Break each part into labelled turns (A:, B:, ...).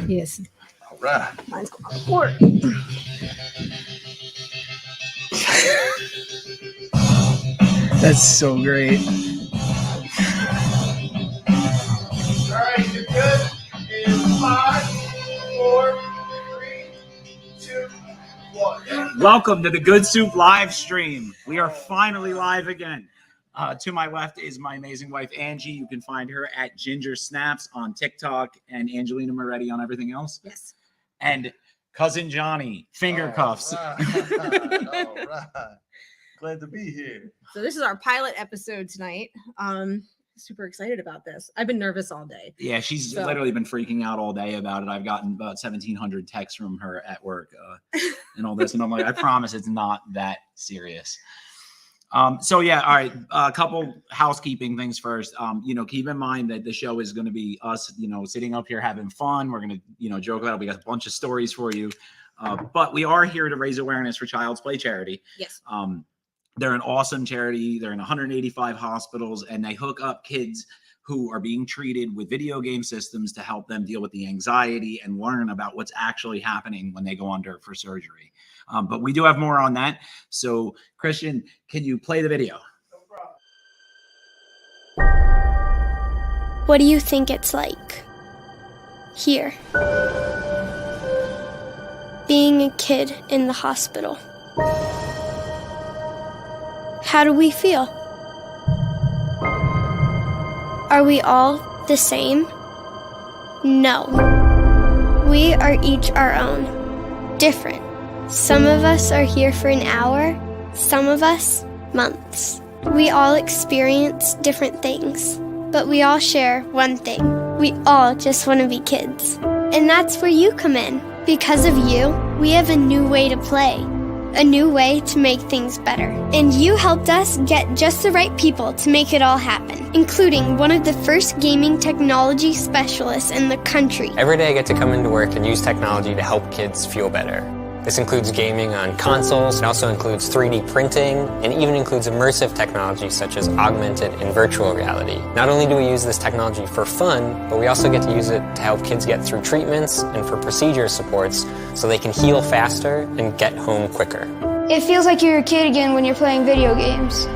A: Yes.
B: All right.
A: Mine's going forward.
C: That's so great.
B: All right, you're good. In 5, 4, 3, 2, 1.
D: Welcome to the Good Soup live stream. We are finally live again. To my left is my amazing wife, Angie. You can find her at Ginger Snaps on TikTok and Angelina Moretti on everything else.
A: Yes.
D: And cousin Johnny, finger cuffs.
B: All right. Glad to be here.
A: So this is our pilot episode tonight. Super excited about this. I've been nervous all day.
D: Yeah, she's literally been freaking out all day about it. I've gotten about 1,700 texts from her at work and all this. And I'm like, I promise it's not that serious. So yeah, all right. A couple housekeeping things first. Keep in mind that the show is going to be us, sitting up here having fun. We're going to, joke about it. We got a bunch of stories for you. But we are here to raise awareness for Child's Play charity.
A: Yes.
D: They're an awesome charity. They're in 185 hospitals, and they hook up kids who are being treated with video game systems to help them deal with the anxiety and learn about what's actually happening when they go under for surgery. But we do have more on that. So, Christian, can you play the video?
B: No problem.
E: What do you think it's like here, being a kid in the hospital? How do we feel? Are we all the same? No. We are each our own, different. Some of us are here for an hour, some of us months. We all experience different things, but we all share one thing. We all just want to be kids. And that's where you come in. Because of you, we have a new way to play. A new way to make things better. And you helped us get just the right people to make it all happen, including one of the first gaming technology specialists in the country.
F: Every day I get to come into work and use technology to help kids feel better. This includes gaming on consoles, it also includes 3D printing, and even includes immersive technology such as augmented and virtual reality. Not only do we use this technology for fun, but we also get to use it to help kids get through treatments and for procedure supports so they can heal faster and get home quicker.
G: It feels like you're a kid again when you're playing video games.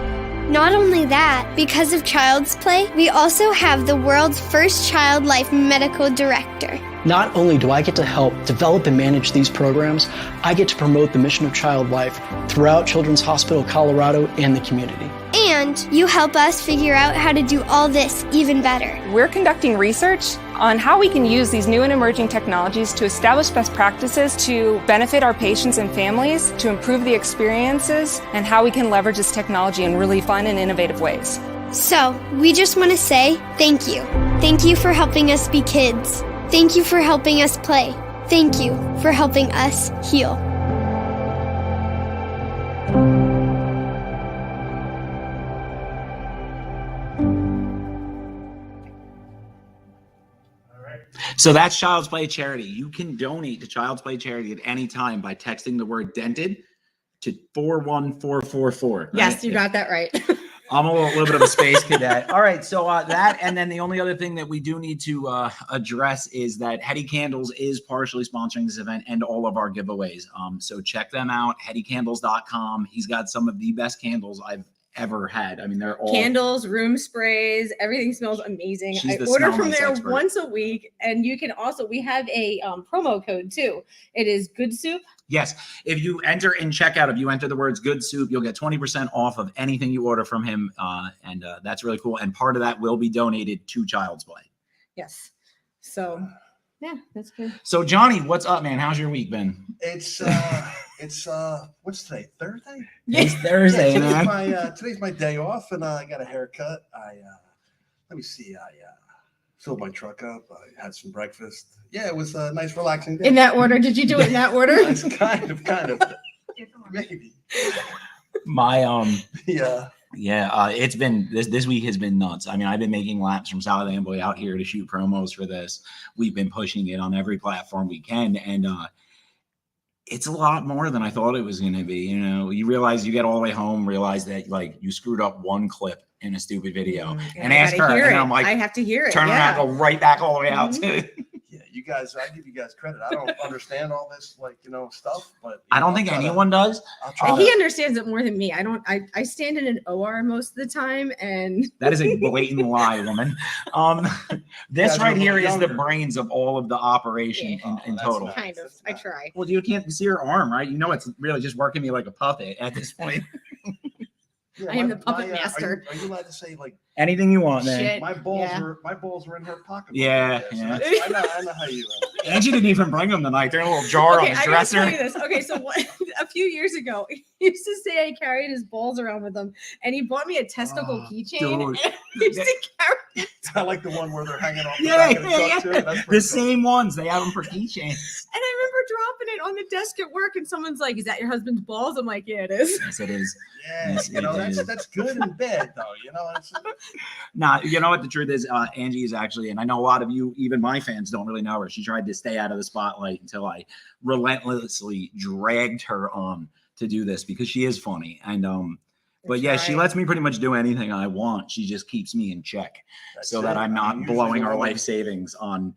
E: Not only that, because of Child's Play, we also have the world's first child life medical director.
C: Not only do I get to help develop and manage these programs, I get to promote the mission of child life throughout Children's Hospital Colorado and the community.
E: And you help us figure out how to do all this even better.
H: We're conducting research on how we can use these new and emerging technologies to establish best practices to benefit our patients and families, to improve the experiences, and how we can leverage this technology in really fun and innovative ways.
E: So, we just want to say thank you. Thank you for helping us be kids. Thank you for helping us play. Thank you for helping us heal.
D: So that's Child's Play charity. You can donate to Child's Play charity at any time by texting the word dented to 41444. Right?
A: Yes, you got that right.
D: I'm a little bit of a space cadet. All right, so that, and then the only other thing that we do need to address is that Hetty Candles is partially sponsoring this event and all of our giveaways. So check them out, hettycandles.com. He's got some of the best candles I've ever had. I mean, they're all
A: candles, room sprays, everything smells amazing.
D: She's
A: I
D: the
A: order from
D: smell
A: there
D: expert.
A: once a week, and you can also, we have a promo code too. It is Good Soup.
D: Yes. If you enter in checkout, if you enter the words Good Soup, you'll get 20% off of anything you order from him. And that's really cool. And part of that will be donated to Child's Play.
A: Yes. So yeah, that's good.
D: So Johnny, what's up, man? How's your week been?
B: It's what's today? Thursday?
D: It's Thursday,
B: Yeah,
D: man.
B: today's my day off, and I got a haircut. Let me see. I filled my truck up. I had some breakfast. Yeah, it was a nice, relaxing day.
A: In that order? Did you do it in that order?
B: It's kind of, maybe.
D: My
B: Yeah.
D: Yeah, it's been this week has been nuts. I mean, I've been making laps from South Amboy out here to shoot promos for this. We've been pushing it on every platform we can, and it's a lot more than I thought it was going to be. You know, you realize you get all the way home, realize that like you screwed up one clip in a stupid video, and ask her, and I'm like,
A: I have to hear it.
D: turn around, go right back all the way out.
B: Yeah, you guys. I give you guys credit. I don't understand all this, like, stuff, but
D: I don't think anyone does.
A: He understands it more than me. I stand in an OR most of the time, and
D: that is a blatant lie, woman. This right here is the brains of all of the operation in total.
B: Nice.
A: Kind of. I try.
D: Well, you can't see her arm, right? You know, it's really just working me like a puppet at this point.
B: Yeah,
A: I am the puppet master.
B: Are you allowed to say, like,
D: anything you want, man?
A: Shit.
B: my balls were in her pocket?
D: Yeah,
B: So
D: yeah.
B: I know how you.
D: Angie didn't even bring them tonight. They're in a little jar on the
A: I gotta
D: dresser.
A: tell you this. Okay, so a few years ago, he used to say I carried his balls around with him, and he bought me a testicle keychain.
D: dude.
A: And I used to carry it.
B: I like the one where they're hanging off the
D: Yeah,
B: back of the truck too. That's
D: the
B: pretty
D: same ones. They have them for keychains.
A: And I remember dropping it on the desk at work, and someone's like, "Is that your husband's balls?" I'm like, "Yeah, it is."
D: Yes, it is.
B: Yeah,
D: Yes,
B: that's good and bad though.
D: Nah, you know what the truth is? Angie is actually, and I know a lot of you, even my fans, don't really know her. She tried to stay out of the spotlight until I relentlessly dragged her on to do this because she is funny. And but yeah, she lets me pretty much do anything I want. She just keeps me in check so that I'm not blowing our life savings on,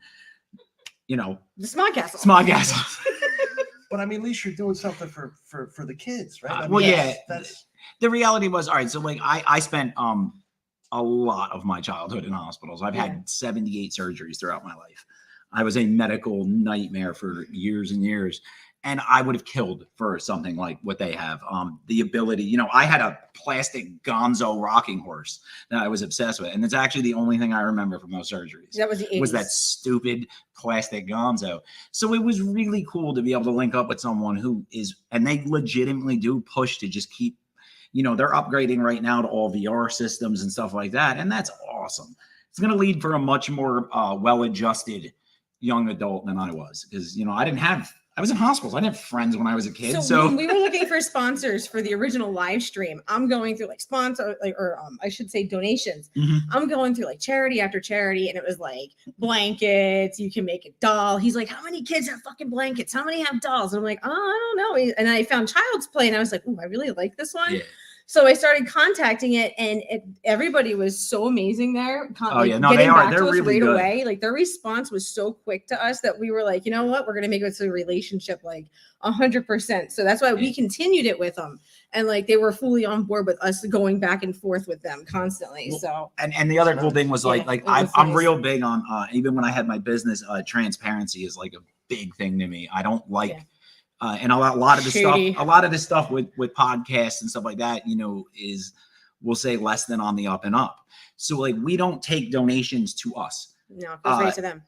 A: the Smog Castle.
D: Smog Castle.
B: But I mean, at least you're doing something for the kids, right? I mean,
D: well, yeah.
B: That's
D: The reality was, all right, so like I spent a lot of my childhood in hospitals. I've had 78 surgeries throughout my life. I was a medical nightmare for years and years. And I would have killed for something like what they have. The ability, I had a plastic gonzo rocking horse that I was obsessed with. And it's actually the only thing I remember from those surgeries.
A: That was the 80s.
D: Was that stupid plastic gonzo. So it was really cool to be able to link up with someone who is, and they legitimately do push to just keep, they're upgrading right now to all VR systems and stuff like that. And that's awesome. It's going to lead for a much more well-adjusted young adult than I was. Because, I was in hospitals. I didn't have friends when I was a kid. So
A: when we were looking for sponsors for the original live stream, I'm going through like I should say donations. I'm going through like charity after charity, and it was like blankets. You can make a doll. He's like, "How many kids have fucking blankets? How many have dolls?" And I'm like, "Oh, I don't know." And I found Child's Play, and I was like, "Ooh, I really like this one."
D: Yeah.
A: So I started contacting it, and everybody was so amazing there.
D: They are. They're really good.
A: Away. Like their response was so quick to us that we were like, you know what, we're gonna make it a relationship like 100%. So that's why we continued it with them, and like they were fully on board with us going back and forth with them constantly. So
D: and the other cool thing was I'm
A: nice.
D: real big on even when I had my business, transparency is like a big thing to me. I don't like.
A: Yeah.
D: And a lot of the stuff with podcasts and stuff like that, is we'll say less than on the up and up. So like we don't take donations to us.
A: No, it goes right to them.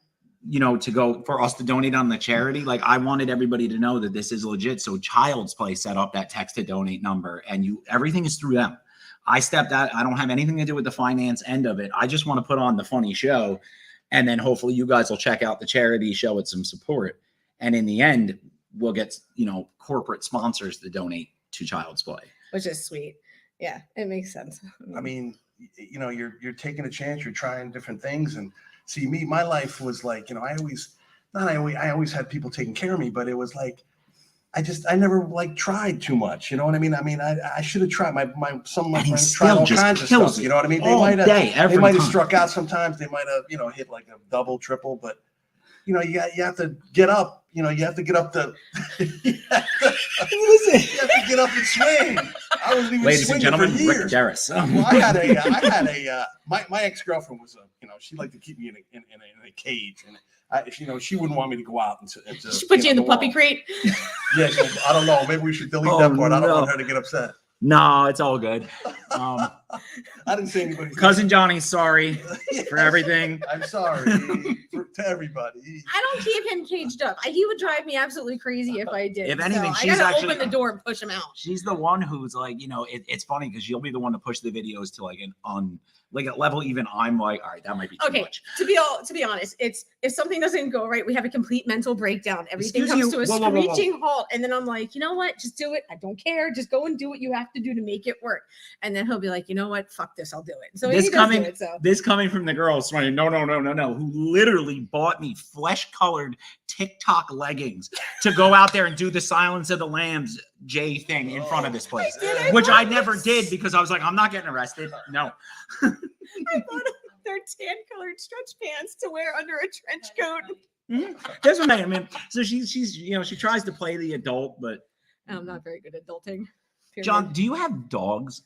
D: To go for us to donate on the charity. Like I wanted everybody to know that this is legit. So Child's Play set up that text to donate number, and everything is through them. I stepped out. I don't have anything to do with the finance end of it. I just want to put on the funny show, and then hopefully you guys will check out the charity, show it some support, and in the end, we'll get, corporate sponsors to donate to Child's Play.
A: Which is sweet. Yeah, it makes sense.
B: I mean, you're taking a chance, you're trying different things. And see, my life was like, I always had people taking care of me, but it was like, I never like tried too much. You know what I mean? I should have tried. Some of my friends tried all kinds of stuff. You know what I mean? They might have struck out sometimes. They might have, hit like a double, triple, but you have to get up. You have to get up you have to get up and swing. I wasn't even
D: Ladies and gentlemen, Rick Darris.
B: Well, I had my ex-girlfriend was she liked to keep me in a cage, and she wouldn't want me to go out and
A: she put you in the puppy crate.
B: Yeah, so I don't know. Maybe we should delete that part. I don't want her to get upset.
D: No, it's all good.
B: I didn't say anybody's
D: cousin Johnny's sorry for everything.
B: I'm sorry to everybody.
A: I don't keep him caged up. He would drive me absolutely crazy if I did.
D: If anything,
A: I gotta open the door and push him out.
D: She's the one who's like, it's funny because she'll be the one to push the videos to like a level even I'm like, all right, that might be too much.
A: To be honest, it's if something doesn't go right, we have a complete mental breakdown. Everything comes to a screeching halt, and then I'm like, you know what? Just do it. I don't care. Just go and do what you have to do to make it work. And then he'll be like, you know what? Fuck this. I'll do it. So
D: this coming from the girl, Swanee, no, who literally bought me flesh-colored TikTok leggings to go out there and do the Silence of the Lambs J thing in front of this place, which I never did because I was like, I'm not getting arrested. No.
A: I bought their tan-colored stretch pants to wear under a trench coat.
D: That's what I mean. So she's you know, she tries to play the adult, but
A: I'm not very good at adulting. Period.
D: John, do you have dogs?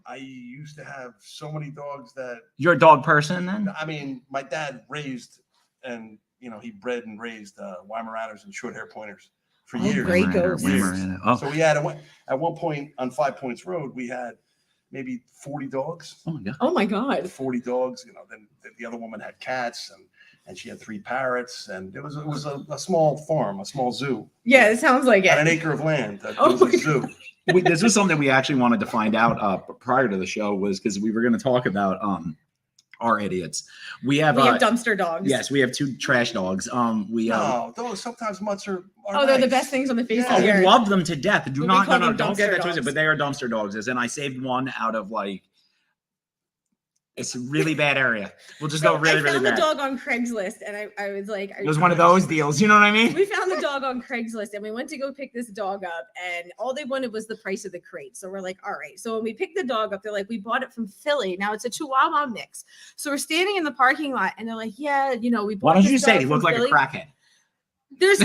B: I used to have so many dogs that
D: You're a dog person then?
B: I mean, my dad raised and you know he bred and raised Weimaraners and short hair pointers for years.
A: Great ghosts.
D: Oh.
B: So we had at one point on 5 Points Road, we had maybe 40 dogs.
D: Oh my god.
A: Oh my God.
B: 40 dogs. You know, then the other woman had cats and she had 3 parrots, and it was a small farm, a small zoo.
A: Yeah, it sounds like
B: At an
A: it.
B: acre of land. It
A: Oh
B: was a
A: my
B: zoo.
D: This was something we actually wanted to find out prior to the show, was because we were going to talk about our idiots. We have
A: dumpster dogs.
D: Yes, we have 2 trash dogs.
B: No, those sometimes mutts are
A: Oh, they're the
B: nice.
A: best things on the face
B: Yeah.
A: of the
D: we
A: earth.
D: love them to death. Do
A: But we
D: not
A: call
D: no,
A: them
D: don't get
A: dumpster
D: that twisted,
A: dogs.
D: but they are dumpster dogs. And I saved one out of like, it's a really bad area. We'll just go really,
A: I
D: really
A: found
D: bad.
A: the dog on Craigslist, and I was like,
D: It was one of those deals, you know what I mean?
A: We found the dog on Craigslist, and we went to go pick this dog up, and all they wanted was the price of the crate. So we're like, all right. So when we picked the dog up, they're like, we bought it from Philly. Now it's a Chihuahua mix. So we're standing in the parking lot, and they're like, yeah, you know, we bought
D: Why don't
A: this
D: you say
A: dog
D: he
A: from
D: looked like
A: Philly.
D: a crackhead?
A: There's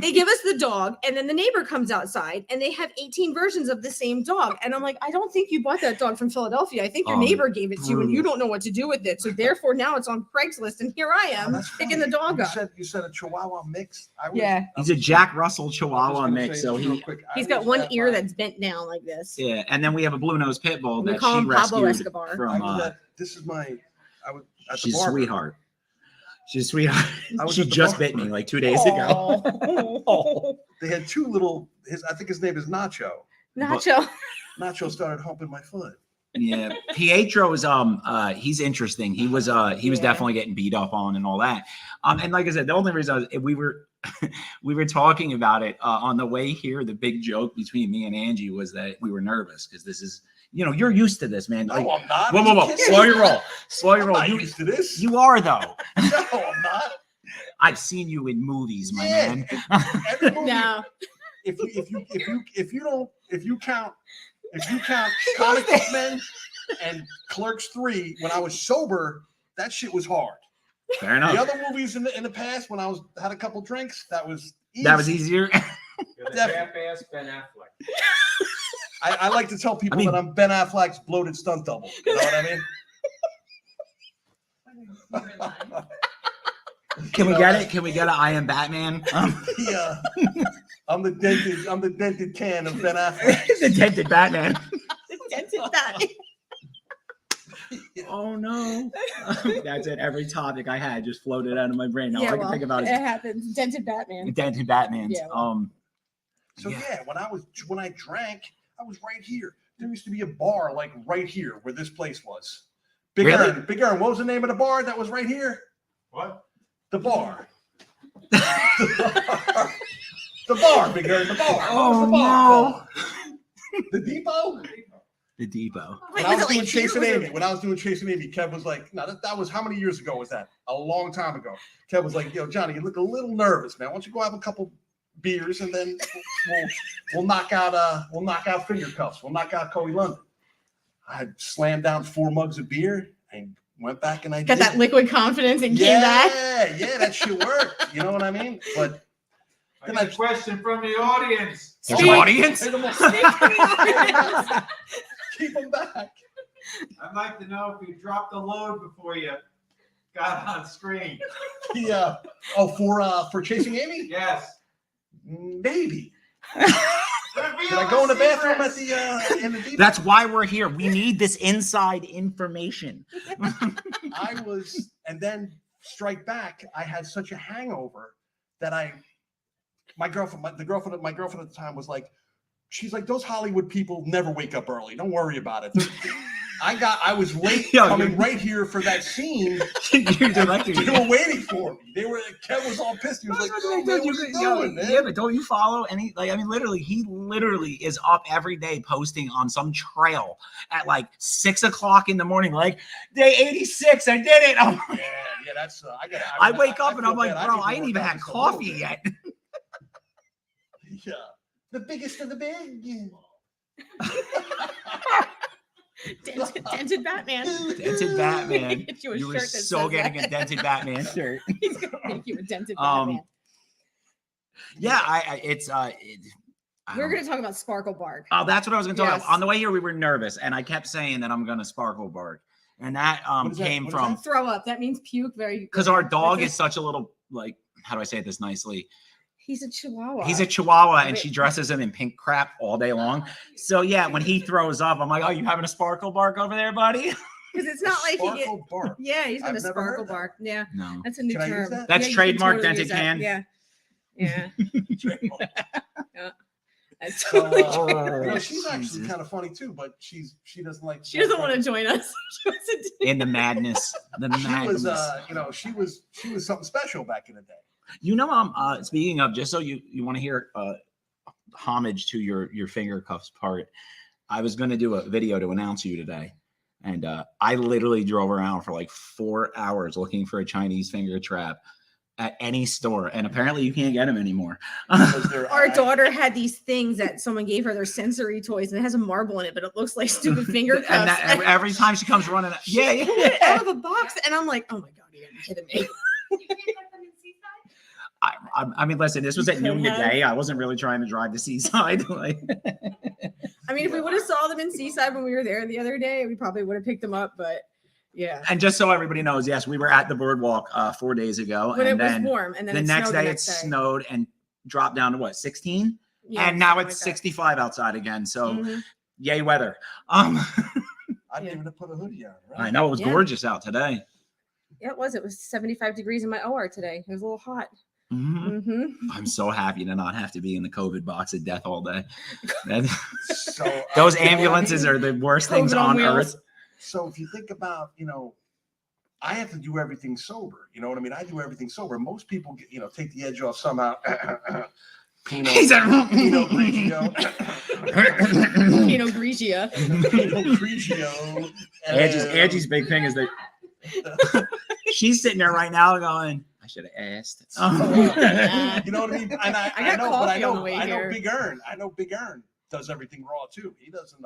A: they give us the dog, and then the neighbor comes outside, and they have 18 versions of the same dog. And I'm like, I don't think you bought that dog from Philadelphia. I think your neighbor gave it to you, and you don't know what to do with it. So therefore, now it's on Craigslist, and here I am
B: that's
A: picking
B: funny.
A: the dog up.
B: You said a Chihuahua mix.
D: He's a Jack Russell Chihuahua mix. So
A: He's got one ear that's bent down like this.
D: yeah, and then we have a blue nose pit bull
A: We
D: that
A: call
D: she
A: him Pablo
D: rescued
A: Escobar.
D: from.
B: This is my. I was at the
D: She's a
B: barber.
D: sweetheart. She's a sweetheart.
B: I was
D: She
B: at the
D: just
B: barber.
D: bit me like 2 days ago.
A: Oh.
B: They had 2 little. I think his name is Nacho.
A: Nacho.
B: Nacho started humping my foot.
D: Yeah, Pietro's he's interesting. He was definitely getting beat up on and all that. And like I said, the only reason we were talking about it on the way here. The big joke between me and Angie was that we were nervous because this is, you know, you're used to this, man.
B: No,
D: Like,
B: I'm not.
D: whoa,
B: Are you
D: whoa,
B: kidding
D: slow
B: me?
D: your roll, slow your
B: I'm
D: roll.
B: not used to this.
D: You are though.
B: No, I'm not.
D: I've seen you in movies, my
B: Yeah,
D: man.
B: Every movie,
A: No.
B: if you count Comic Book Men and Clerks 3, when I was sober, that shit was hard.
D: Fair enough.
B: The other movies in the past, when I had a couple drinks, that was easy.
D: That was easier.
I: You're the jackass Ben Affleck.
B: I like to tell people that I'm Ben Affleck's bloated stunt double. You know what I mean?
D: Can we get it? Can we get it? I am Batman.
B: Yeah. I'm the dented can of Ben Affleck.
D: The dented Batman.
A: Dented Batman.
D: Oh no. That's it. Every topic I had just floated out of my brain. All I can think about
A: it
D: is
A: happens. Dented Batman.
D: dented Batmans.
A: Yeah, well.
B: So yeah, when I drank, I was right here. There used to be a bar like right here where this place was. Big
D: Really?
B: Aaron. Big Aaron. What was the name of the bar that was right here?
I: What?
B: The bar. The bar, Big Aaron. The bar. What was the bar called? The Depot.
D: The Depot.
B: When I was doing Chasing Amy, Kev was like, "No, that was how many years ago was that? A long time ago." Kev was like, "Yo, Johnny, you look a little nervous, man. Why don't you go have a couple beers and then we'll knock out finger cuffs. We'll knock out Coey London." I slammed down 4 mugs of beer and went back and I
A: Got
B: did.
A: that liquid confidence and came back.
B: Yeah, that shit worked. You know what I mean? But
I: I got a question from the audience.
D: There's an audience?
B: Keep them back.
I: I'd like to know if you dropped a load before you got on screen.
B: Yeah. For Chasing Amy?
I: Yes.
B: Maybe. Did I go in the bathroom at the in the deep?
D: That's why we're here. We need this inside information.
B: And then strike back. I had such a hangover that my girlfriend at the time was like, she's like, those Hollywood people never wake up early. Don't worry about it. I was late coming right here for that scene. They were waiting for me. Kev was all pissed. He was like, "Yo, man, what you doing, man?"
D: Yeah, but don't you follow any? Like, I mean, literally, he is up every day posting on some trail at like 6 o'clock in the morning. Like, day 86, I did it.
B: Yeah, that's.
D: I wake up and I'm
B: feel
D: like,
B: bad.
D: bro,
B: need to
D: I ain't
B: work
D: even
B: out
D: had
B: just a little
D: coffee
B: bit.
D: yet.
B: Yeah, the biggest of the big.
A: Dented Batman.
D: Dented Batman.
A: Get you a
D: You were
A: shirt that
D: so
A: says
D: getting
A: that.
D: a dented Batman shirt.
A: He's gonna make you a dented Batman.
D: Yeah,
A: We're gonna talk about Sparkle Bark.
D: Oh, that's what I was gonna talk
A: Yes.
D: about. On the way here, we were nervous, and I kept saying that I'm gonna sparkle bark, and that came from
A: Throw up. That means puke. Very
D: because our dog is such a little, like, how do I say this nicely?
A: He's a Chihuahua.
D: He's a Chihuahua, and she dresses him in pink crap all day long. So yeah, when he throws up, I'm like, "Oh, you having a sparkle bark over there, buddy?"
A: Because it's not like he
B: Sparkle bark.
A: Yeah, he's gonna
B: I've never
A: sparkle
B: heard that.
A: bark. Yeah,
D: No,
A: that's a new
B: Can I use
A: term.
B: that?
D: That's
A: Yeah, you can
D: trademark
A: totally
D: dented
A: use that.
D: can.
A: Yeah, yeah. That's
B: So,
A: totally
B: she's actually kind of funny too, but she doesn't like.
A: she doesn't want to join us. She wants to do-
D: in the madness, the
B: She
D: madness.
B: was, she was something special back in the day.
D: You know, speaking of, just so you want to hear homage to your finger cuffs part, I was going to do a video to announce you today, and I literally drove around for like 4 hours looking for a Chinese finger trap at any store, and apparently you can't get them anymore.
A: Our daughter had these things that someone gave her. They're sensory toys, and it has a marble in it, but it looks like stupid finger cuffs.
D: And that, every time she comes running,
A: She pulled it out of the box, and I'm like, oh my god, you gotta be kidding me.
D: I mean, listen, this was at noon
A: Could have.
D: today. I wasn't really trying to drive to Seaside. Like,
A: I mean, if we would have saw them in Seaside when we were there the other day, we probably would have picked them up. But yeah,
D: and just so everybody knows, yes, we were at the boardwalk 4 days ago,
A: when
D: and
A: it was
D: then
A: warm, and then
D: the
A: it
D: next
A: snowed
D: day it snowed and dropped down to what, 16?
A: Yeah,
D: and now
A: something
D: it's
A: like that.
D: 65 outside again. So
A: Mhm.
D: yay weather.
B: I didn't even put a hoodie on. Right?
D: I know it was
A: Yeah.
D: gorgeous out today.
A: Yeah, it was. It was 75 degrees in my OR today. It was a little hot.
D: Mhm.
A: Hmm.
D: I'm so happy to not have to be in the COVID box of death all day.
B: So
D: Those
B: you know what I
D: ambulances
B: mean?
D: are the worst things
A: COVID on
D: on
A: wheels.
D: earth.
B: So if you think about, I have to do everything sober. You know what I mean? I do everything sober. Most people, take the edge off somehow. Pinot Grigio.
A: Pinot Grigio.
B: Pinot Grigio.
D: Angie's big thing is that she's sitting there right now going, I should have asked.
B: You know what I mean? And I
A: got
B: know, but
A: coffee on the way
B: I know
A: here.
B: Big Earn. I know Big Earn does everything raw too. He doesn't.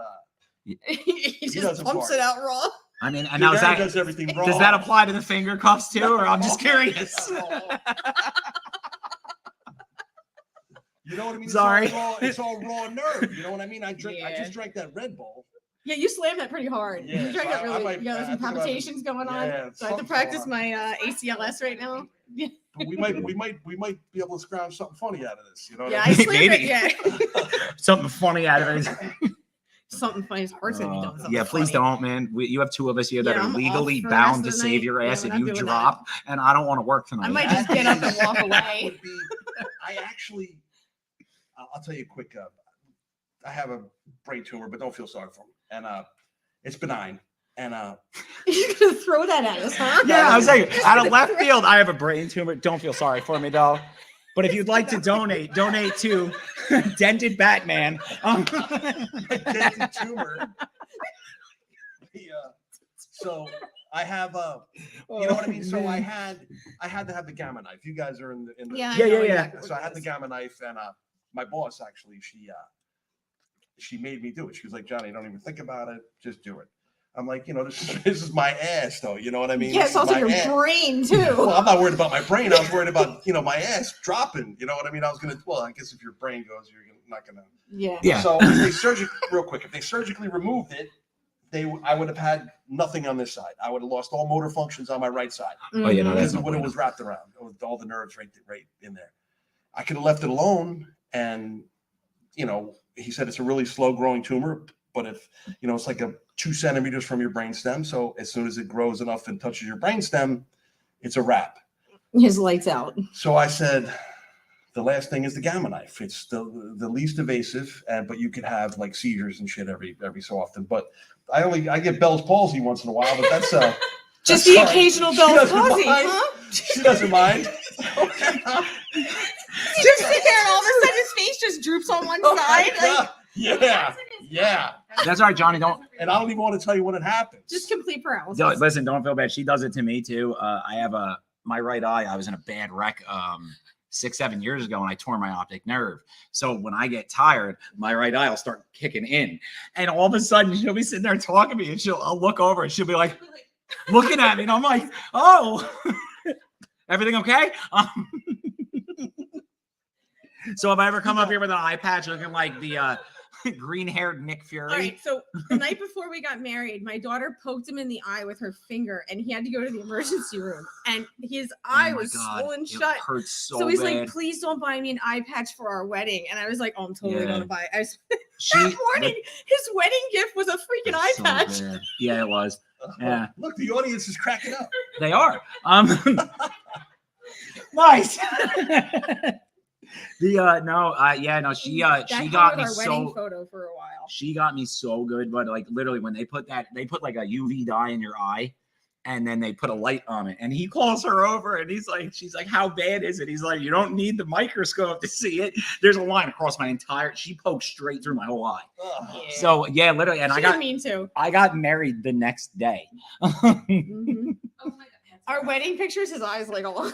A: He just
B: doesn't
A: pumps
B: fart.
A: it out raw.
D: I mean, and
B: Big
D: now
B: Earn does everything raw.
D: does that apply to the finger cuffs too? Or I'm just curious.
B: You know what I mean?
D: Sorry.
B: It's all raw nerve. You know what I mean? I
A: Yeah.
B: just drank that Red Bull.
A: Yeah, you slammed that pretty hard.
B: Yeah,
A: You drank
B: so
A: that
B: I
A: really.
B: might-
A: You got
B: I
A: some
B: think about it.
A: palpitations going on.
B: Yeah,
A: So I have to
B: something's
A: practice
B: going
A: my ACLS right now. Yeah,
B: But we might be able to scrounge something funny out of this. You know what
A: yeah,
B: I
A: I
B: mean?
A: slammed it.
D: Maybe.
A: Yeah,
D: Something funny out of it.
A: something funny. His heart's gonna be doing something.
D: Yeah, please
A: funny.
D: don't, man. You have two of us here that
A: Yeah,
D: are
A: I'm off
D: legally
A: for the rest
D: bound
A: of
D: to
A: the
D: save
A: night.
D: your
A: Yeah,
D: ass
A: we're
D: if
A: not
D: you
A: doing that.
D: drop, and I don't want to work tonight.
A: I might just get up and walk away.
B: Would be- I actually, I'll tell you a quick. I have a brain tumor, but don't feel sorry for me. And it's benign. And
A: You're gonna throw that at us, huh?
D: Yeah, I was saying, out of left field, I have a brain tumor. Don't feel sorry for me, though. But if you'd like to donate to Dented Batman.
B: dented tumor. So I have you know what I mean. So I had to have the gamma knife. You guys are in the
A: Yeah,
D: Yeah,
A: I know
D: yeah,
A: exactly what
B: So I
A: it
B: had the
A: is.
B: gamma knife, and my boss actually she made me do it. She was like, Johnny, don't even think about it, just do it. I'm like, this is my ass, though. You know what I mean?
A: Yeah,
B: This
A: it's
B: is
A: also
B: my
A: your
B: ass.
A: brain too.
B: Well, I'm not worried about my brain. I was worried about my ass dropping. You know what I mean? I was gonna. Well, I guess if your brain goes, you're not gonna.
A: Yeah.
D: Yeah.
B: So if they surgically removed it, I would have had nothing on this side. I would have lost all motor functions on my right side
D: Oh, yeah, no,
A: Mhm.
D: that's
B: because of
D: no
B: what it
D: bueno.
B: was wrapped around, with all the nerves right in there. I could have left it alone, and he said it's a really slow growing tumor, but if it's like 2 centimeters from your brainstem, so as soon as it grows enough and touches your brainstem, it's a wrap.
A: His lights out.
B: So I said, the last thing is the gamma knife. It's the least invasive, but you could have like seizures and shit every so often. But I get Bell's palsy once in a while, but that's
A: Just
B: that's
A: the
B: fine.
A: occasional
B: She
A: Bell's
B: doesn't
A: palsy,
B: mind.
A: huh?
B: She doesn't mind.
A: You just sit there and all of a sudden his face just droops on one
B: Oh my
A: side. Like,
B: God. Yeah.
D: That's all right, Johnny. Don't
B: And I don't even want to tell you when it happens.
A: just complete paralysis.
D: listen. Don't feel bad. She does it to me too. I have my right eye. I was in a bad wreck 6-7 years ago, and I tore my optic nerve. So when I get tired, my right eye will start kicking in, and all of a sudden she'll be sitting there talking to me, and I'll look over and she'll be like looking at me, and I'm like, oh, everything okay? So if I ever come up here with an eye patch looking like the green-haired Nick Fury.
A: All right, so the night before we got married, my daughter poked him in the eye with her finger, and he had to go to the emergency room, and his eye was swollen shut.
D: Hurts
A: so he's
D: bad.
A: like, please don't buy me an eye patch for our wedding. And I was like, oh, I'm totally gonna buy it. That morning, his wedding gift was a freaking eye patch.
D: Bad. Yeah, it was. Yeah.
B: Look, the audience is cracking up.
D: They are. Nice. She got me
A: our wedding photo for a while.
D: She got me so good, but like literally when they put like a UV dye in your eye, and then they put a light on it, and he calls her over, and she's like, how bad is it? He's like, you don't need the microscope to see it. There's a line across my she poked straight through my whole eye.
A: Yeah.
D: So yeah, literally, and
A: I
D: got married the next day.
A: Mm-hmm. Oh my God. Our wedding pictures, his eyes like a lot.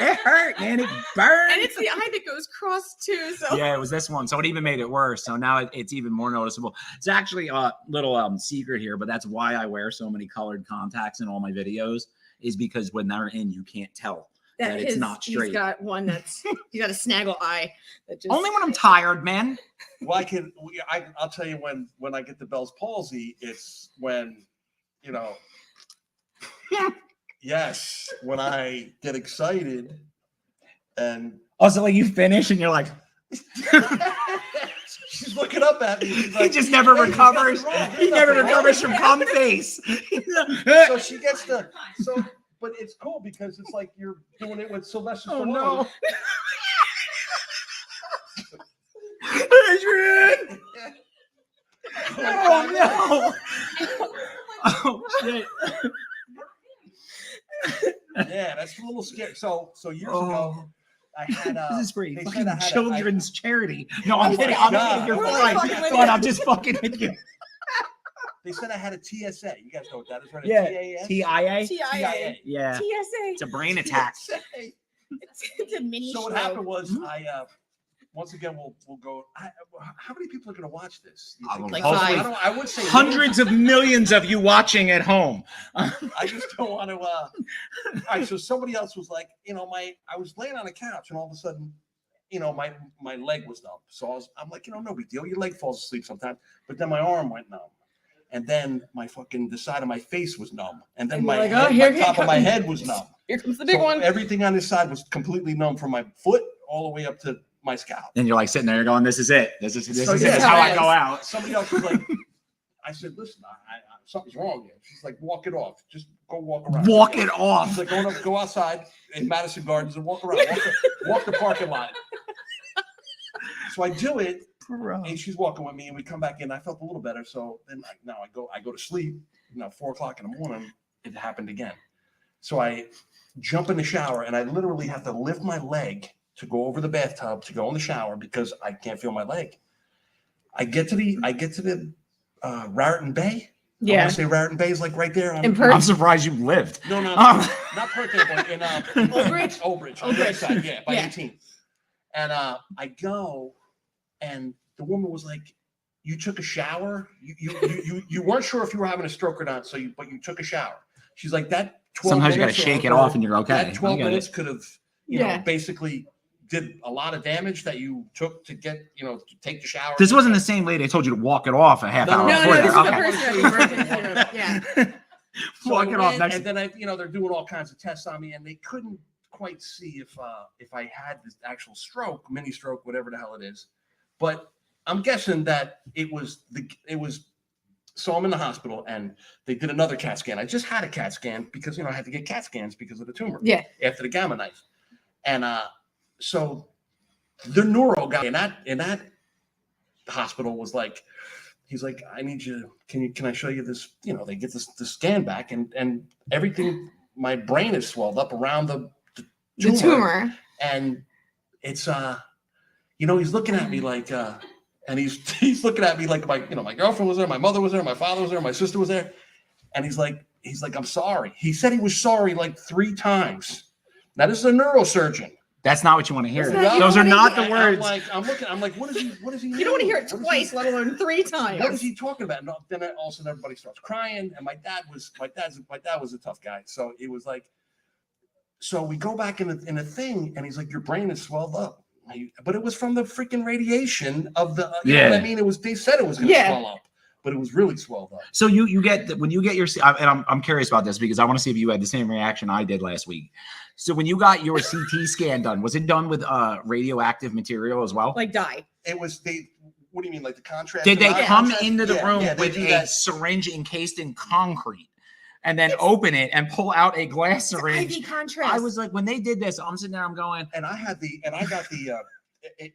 D: It hurt, man. It burned.
A: And it's the eye that goes cross too. So
D: yeah, it was this one. So it even made it worse. So now it's even more noticeable. It's actually a little secret here, but that's why I wear so many colored contacts in all my videos, is because when they're in, you can't tell that it's not straight.
A: He's got one he's got a snaggle eye. That just,
D: only when I'm tired, man.
B: Well, I'll tell you when I get the Bell's palsy, it's when, you know. Yes, when I get excited and
D: also like you finish and you're like
B: she's looking up at me. Like,
D: he just never recovers. He never recovers from cum face.
B: So she gets but it's cool because it's like you're doing it with Sylvester Stallone.
D: No. Adrian! Oh no! Oh shit!
B: Yeah, that's a little scary. So years ago, I had
D: this is for fucking children's charity. No, I'm kidding. You're fine. I'm just fucking with you.
B: They said I had a TSA. You guys know what that is, right?
D: Yeah.
B: TIA.
A: TIA.
D: Yeah.
A: TSA.
D: It's a brain attack.
A: It's a mini.
B: So what happened was once again, we'll go. How many people are going to watch this?
A: Like 5.
B: I would say
D: hundreds of millions of you watching at home.
B: I just don't want to. All right, so somebody else was like, I was laying on a couch, and all of a sudden, my leg was numb. So I'm like, no big deal. Your leg falls asleep sometimes. But then my arm went numb, and then the side of my face was numb, and then my top of my head was numb.
A: Here comes the big one.
B: Everything on this side was completely numb from my foot all the way up to my scalp.
D: And you're like sitting there, you're going, this is it. This is it. This is how I go out.
B: Somebody else was like, I said, listen, something's wrong here. She's like, walk it off. Just go walk around.
D: Walk it off.
B: She's like, go outside in Madison Gardens and walk around. Walk the parking lot. So I do it, and she's walking with me, and we come back in. I felt a little better. So then I go to sleep. 4:00 in the morning, it happened again. So I jump in the shower, and I literally have to lift my leg to go over the bathtub to go in the shower because I can't feel my leg. I get to the Raritan Bay.
A: Yeah.
B: I want to say Raritan Bay is like right there.
D: I'm surprised you lived.
B: No, not Perth, but in
A: Old Bridge.
B: On the other side, yeah, by 18th. And I go, and the woman was like, "You took a shower? You weren't sure if you were having a stroke or not, but you took a shower." She's like, "That 12
D: sometimes you got to
B: minutes
D: shake it off, and you're okay."
B: That 12 minutes could have, basically did a lot of damage that you took to get, to take the shower.
D: This wasn't the same lady I told you to walk it off a half hour before. Walk it off.
B: And then they're doing all kinds of tests on me, and they couldn't quite see if I had this actual stroke, mini stroke, whatever the hell it is. But I'm guessing that it was. So I'm in the hospital, and they did another CAT scan. I just had a CAT scan because I had to get CAT scans because of the tumor.
A: Yeah.
B: After the gamma knife, and so the neuro guy in that hospital was like, he's like, I need you. Can I show you this? They get this scan back, and everything. My brain is swelled up around the tumor, and it's he's looking at me like, and he's looking at me like my girlfriend was there, my mother was there, my father was there, my sister was there, and he's like, I'm sorry. He said he was sorry like 3 times. Now this is a neurosurgeon.
D: That's not what you want to hear.
A: That's not-
D: Those
A: you
D: are
A: don't
D: not
A: wanna
D: the
A: hear-
D: words.
B: I'm like, what is he?
A: You don't want to hear it twice, let alone 3 times.
B: What is he talking about? No, then all of a sudden everybody starts crying, and my dad was a tough guy, so it was like, so we go back in a thing, and he's like, your brain is swelled up, but it was from the freaking radiation of the, you know what I mean? It was, they said it was going to swell up, but it was really swelled up.
D: So you get, when you get your, and I'm curious about this because I want to see if you had the same reaction I did last week. So when you got your CT scan done, was it done with radioactive material as well?
A: Like dye.
B: It was, what do you mean, like the contrast?
D: Did they come into the room
B: they
D: with
B: do
D: a
B: that.
D: syringe encased in concrete and then open it and pull out a glass syringe?
A: IV contrast.
D: I was like, when they did this, I'm sitting there, I'm going,
B: And I got the,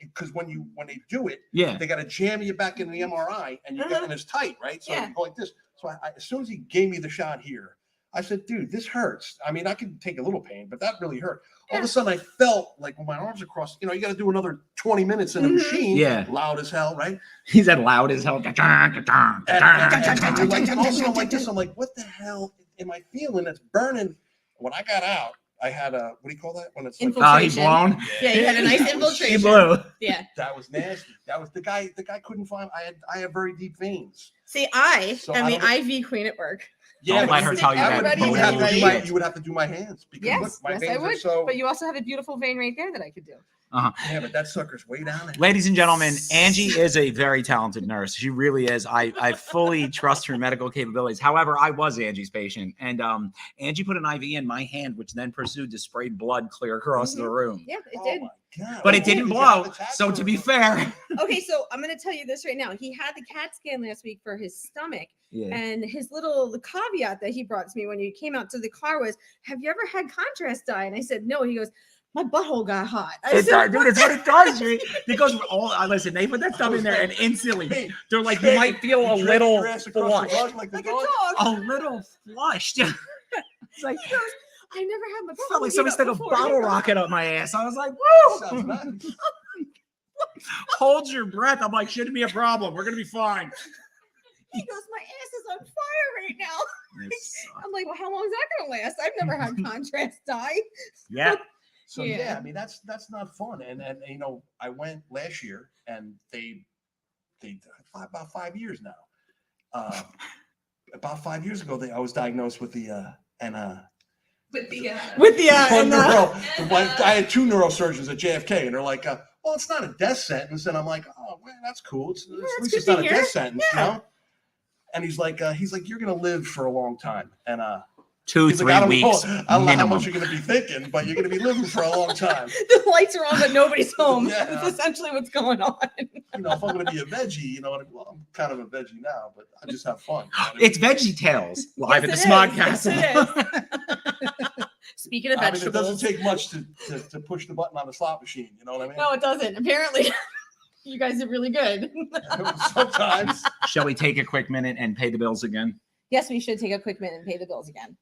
B: because when they do it,
D: yeah,
B: they got to jam you back in the MRI, and you get, and it's tight, right? So you go like this. So I, as soon as he gave me the shot here, I said, dude, this hurts. I mean, I could take a little pain, but that really hurt. All of a sudden, I felt like when my arms are crossed, you know, you got to do another 20 minutes in a machine.
D: Yeah.
B: Loud as hell, right?
D: He said loud as hell.
B: And also I'm like this. I'm like, what the hell am I feeling? That's burning. When I got out, I had a, what do you call that? When it's like,
A: Infiltration.
D: He blown?
A: Yeah, you had a nice
B: That was-
A: infiltration.
D: He blew.
A: Yeah.
B: that was nasty. That was the guy couldn't find, I have very deep veins.
A: See, I
B: So
A: am
B: I
A: the
B: don't-
A: IV queen at work.
D: Don't
B: but
D: let her tell you that.
A: everybody
B: You would have to
A: ready.
B: do my, you would have to do my hands because
A: Yes,
B: look, my
A: yes,
B: veins
A: I
B: are
A: would.
B: so.
A: But you also have a beautiful vein right there that I could do.
B: Yeah, but that sucker's way down there.
D: Ladies and gentlemen, Angie is a very talented nurse. She really is. I fully trust her medical capabilities. However, I was Angie's patient, and Angie put an IV in my hand, which then pursued to spray blood clear across the room.
A: Yeah, it
B: Oh
A: did.
B: my God.
D: But it
B: Did
D: didn't
B: you
D: blow.
B: have a tax
D: So
B: or-
D: to be fair,
A: Okay, so I'm going to tell you this right now. He had the CAT scan last week for his stomach.
D: yeah.
A: And his little the caveat that he brought to me when you came out to the car was, have you ever had contrast dye? And I said, no. He goes, my butthole got hot. I
D: It's
A: said,
D: dude, it's what it does. Because listen, they put that stuff in there, and instantly they're like, you might feel a
B: You dragged
D: little
B: your ass across the
D: flush,
B: rug like the
A: like a
B: dog.
A: dog.
D: a little flushed. It's like
A: He goes, I never had my
D: felt like
A: butthole
D: somebody
A: heat
D: stuck
A: up
D: a
A: before."
D: bottle rocket up my ass. I was like,
B: Sounds
D: woo!
B: nice.
D: Hold your breath. I'm like, shouldn't be a problem. We're gonna be fine.
A: He goes, my ass is on fire right now. I'm like, well, how long is that going to last? I've never had contrast dye.
D: Yeah.
B: So
A: Yeah.
B: yeah, I mean that's not fun. And you know, I went last year, and they about 5 years now. About 5 years ago, I was diagnosed with the
A: With the
B: I had 2 neurosurgeons at JFK, and they're like, well, it's not a death sentence. And I'm like, oh man, that's cool. At least
A: good
B: it's
A: to
B: not a
A: hear.
B: death sentence,
A: Yeah.
B: you know? And he's like, you're gonna live for a long time. And
D: 2-3
B: he's like, I don't
D: weeks
B: know how
D: minimum.
B: much you're gonna be thinking, but you're gonna be living for a long time.
A: the lights are on, but nobody's home.
B: Yeah.
A: That's essentially what's going on.
B: You know, if I'm gonna be a veggie, you know, well, I'm kind of a veggie now, but I just have fun. You know what I
D: It's
B: mean?
D: Veggie Tales live
A: Yes,
D: at the
A: it
D: Smog
A: is. Yes,
D: Castle.
A: it Speaking of
B: I mean, it
A: vegetables.
B: doesn't take much to push the button on the slot machine. You know what I mean?
A: No, it doesn't. Apparently, you guys are really good.
B: Sometimes.
D: Shall we take a quick minute and pay the bills again?
A: Yes, we should take a quick minute and pay the bills again.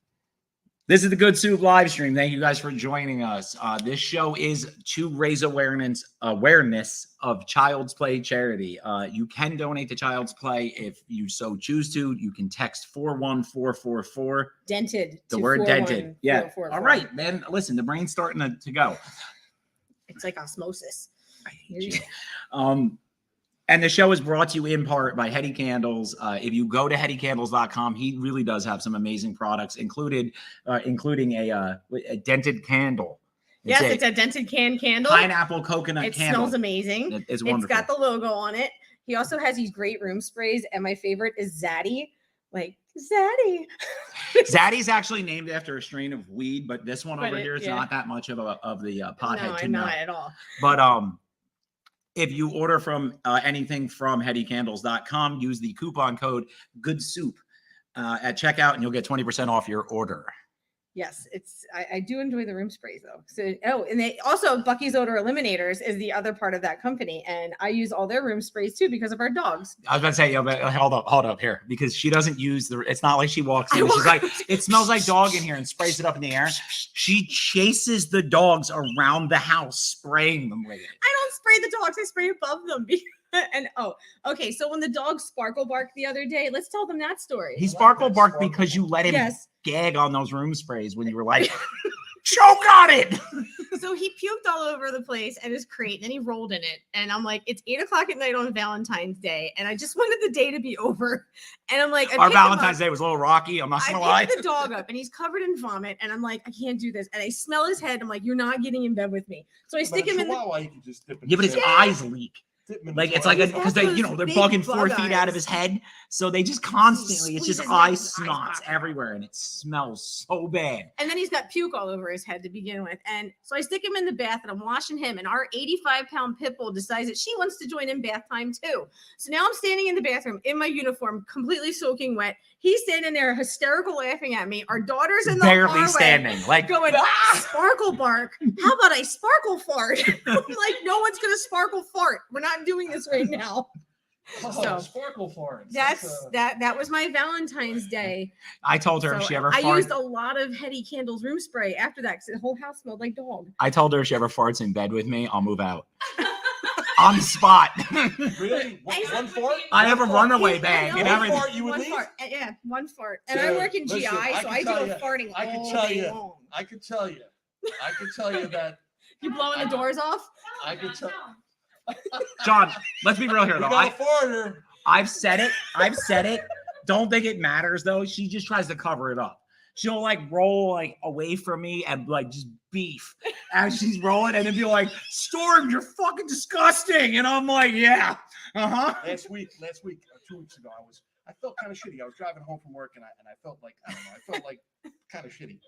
D: This is the Good Soup live stream. Thank you guys for joining us. This show is to raise awareness of Child's Play charity. You can donate to Child's Play if you so choose to. You can text 41444.
A: Dented.
D: The
A: to
D: word dented. Yeah.
A: 41444.
D: All right, man. Listen, the brain's starting to go.
A: It's like osmosis.
D: I hate you. And the show is brought to you in part by Hetty Candles. If you go to hettycandles.com, he really does have some amazing products, including a dented candle.
A: It's a dented can candle.
D: Pineapple coconut
A: It
D: candle.
A: smells amazing.
D: It's
A: It's
D: wonderful.
A: got the logo on it. He also has these great room sprays, and my favorite is Zaddy. Like Zaddy.
D: Zaddy's actually named after a strain of weed, but this one
A: But
D: over
A: it-
D: here is
A: yeah.
D: not that much of the pothead
A: No,
D: to
A: not
D: know.
A: at all.
D: But if you order from anything from hettycandles.com, use the coupon code GOODSOUP at checkout, and you'll get 20% off your order.
A: Yes, I do enjoy the room sprays though. So and they also Bucky's Odor Eliminators is the other part of that company, and I use all their room sprays too because of our dogs.
D: I was about to say, but hold up here, because she doesn't use it's not like she walks in. She's like, it smells like dog in here, and sprays it up in the air. She chases the dogs around the house, spraying them with it.
A: I don't spray the dogs; I spray above them. And okay. So when the dog Sparkle barked the other day, let's tell them that story.
D: He sparkle barked because you let him
A: Yes.
D: gag on those room sprays when you were like, Choke on it.
A: So he puked all over the place and his crate, and then he rolled in it. And I'm like, it's 8:00 at night on Valentine's Day, and I just wanted the day to be over. And I'm like,
D: Our Valentine's Day was a little rocky. I'm not gonna lie.
A: I picked the dog up, and he's covered in vomit, and I'm like, I can't do this. And I smell his head. I'm like, you're not getting in bed with me. So I stick him in the.
B: You can just dip in
D: Yeah, but his eyes leak. Like it's like because they, you know, they're bugging 4 feet out of his head, so they just constantly, it's just eye snots everywhere, and it smells so bad.
A: And then he's got puke all over his head to begin with, and so I stick him in the bath, and I'm washing him, and our 85-pound pit bull decides that she wants to join in bath time too. So now I'm standing in the bathroom in my uniform, completely soaking wet. He's standing there hysterical laughing at me. Our daughter's in the
D: barely
A: hallway
D: standing, like
A: going, sparkle bark. How about I sparkle fart? I'm like, no one's gonna sparkle fart. We're not doing this right now.
B: So sparkle farts.
A: That was my Valentine's Day.
D: I told her if she ever farts.
A: I used a lot of Hetty Candles room spray after that because the whole house smelled like dog.
D: I told her if she ever farts in bed with me, I'll move out. On the spot.
B: Really? One fart?
D: I have a runaway bag and everything.
B: Fart, you would leave?
A: Yeah, one fart. And I work in GI, so I do a farting all day long.
B: I could tell you that.
A: You blowing the doors off?
B: I could tell.
D: John, let's be real here, though.
B: I've
D: said it. Don't think it matters, though. She just tries to cover it up. She'll like roll like away from me and like just beef as she's rolling, and then be like, "Storm, you're fucking disgusting," and I'm like, "Yeah,
B: Last week, 2 weeks ago, I felt kind of shitty. I was driving home from work, and I felt like kind of shitty.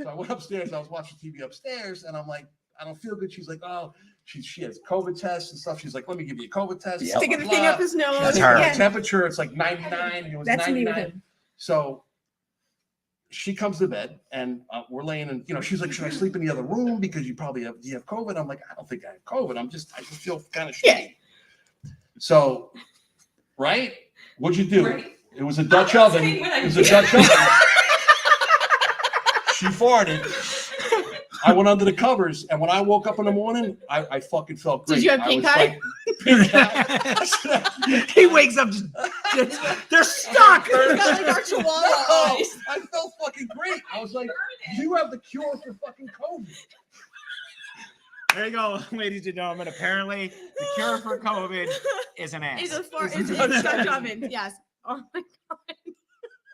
B: So I went upstairs. I was watching TV upstairs, and I'm like, I don't feel good. She's like, oh, she has COVID tests and stuff. She's like, let me give you a COVID test.
A: Sticking the thing up his nose.
B: That's her. Temperature, it's like 99. It was
A: That's
B: 99. So she comes to bed, and we're laying in, you know, she's like, should I sleep in the other room because you have COVID? I'm like, I don't think I have COVID. I just feel kind of shitty. Yeah. So, right? What'd you do? Right. It was a Dutch oven. It was a Dutch oven. She farted. I went under the covers, and when I woke up in the morning, I fucking felt great.
A: Did you have pink eye?
D: He wakes up, they're stuck.
A: He's got like our chihuahua eyes.
B: I felt fucking great. I was like, you have the cure for fucking COVID.
D: There you go, ladies and gentlemen. Apparently, the cure for COVID is an ass.
A: It's a Dutch oven. Yes. Oh my God.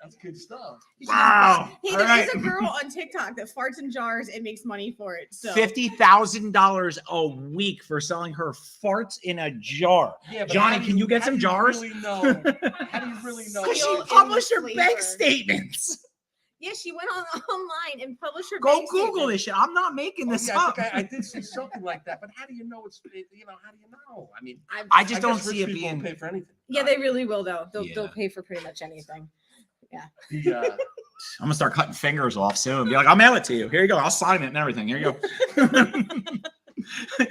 B: That's good stuff.
D: Wow.
A: Hey, there's a girl on TikTok that farts in jars and makes money for it. So
D: $50,000 a week for selling her farts in a jar. Yeah, Johnny, can you get some jars?
B: Really know? How do you really know?
D: Because she published her bank statements.
A: Yeah, she went online and published her.
D: Go Google this shit. I'm not making this up.
B: I did see something like that, but how do you know it's? You know, how do you know? I mean,
D: I just don't see it being
B: pay for anything.
A: Yeah, they really will though. They'll pay for pretty much anything. Yeah.
D: I'm gonna start cutting fingers off soon. Be like, I'll mail it to you. Here you go. I'll sign it and everything. Here you go.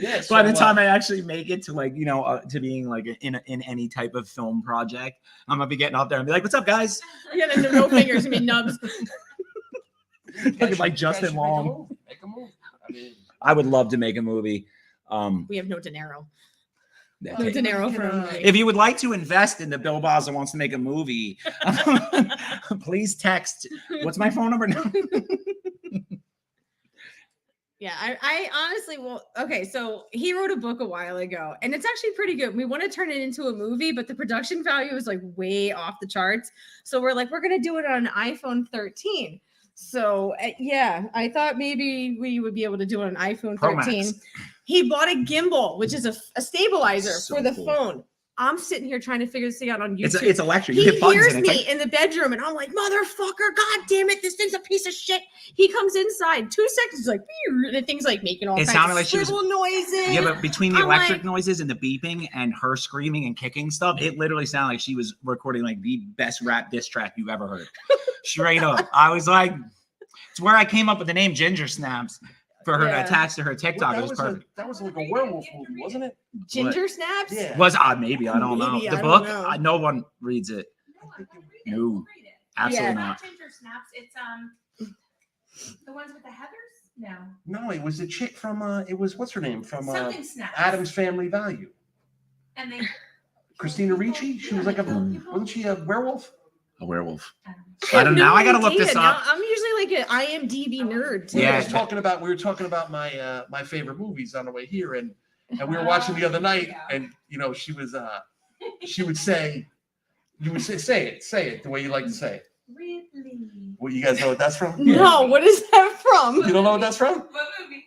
D: Yeah, so, by the time I actually make it to like, you know, to being like in any type of film project, I'm gonna be getting up there and be like, "What's up, guys?"
A: Yeah, no fingers. I mean, nubs.
D: Looking like Justin Long.
B: Make a move. I mean,
D: I would love to make a movie.
A: We have no dinero. No dinero for a movie.
D: If you would like to invest in the Bill Baza wants to make a movie, please text. What's my phone number now?
A: Yeah, I honestly will. Okay, so he wrote a book a while ago, and it's actually pretty good. We want to turn it into a movie, but the production value is like way off the charts. So we're like, we're gonna do it on an iPhone 13. So yeah, I thought maybe we would be able to do it on iPhone 13. He bought a gimbal, which is a stabilizer for the phone. I'm sitting here trying to figure this thing out on YouTube.
D: It's electric.
A: He hears me in the bedroom, and I'm like, motherfucker, god damn it, this thing's a piece of shit. He comes inside, 2 seconds, he's like, and the thing's like making all kinds of swivel noises.
D: Yeah, but between the electric noises and the beeping and her screaming and kicking stuff, it literally sounded like she was recording like the best rap diss track you've ever heard. Straight up. I was like, it's where I came up with the name Ginger Snaps. For her to attach to her TikTok, it was perfect.
B: That was like a werewolf movie, wasn't it?
A: Ginger Snaps?
B: Yeah.
D: Was maybe I don't know. The book, no one reads it. No, absolutely not.
J: Ginger Snaps. It's the ones with the heathers.
B: No, it was a chick from it was what's her name from
J: Snaps.
B: Addams Family Value.
J: And they
B: Christina Ricci. She was like wasn't she a werewolf?
D: a werewolf? I don't know. I gotta look this
A: Now,
D: up.
A: I'm usually like an IMDb nerd too.
B: We were talking about my my favorite movies on the way here, and we were watching the other night, and she would say, say it the way you like to say it.
J: Ridley.
B: Well, you guys know what that's from?
A: No, what is that from?
B: You don't know what that's from?
J: What movie?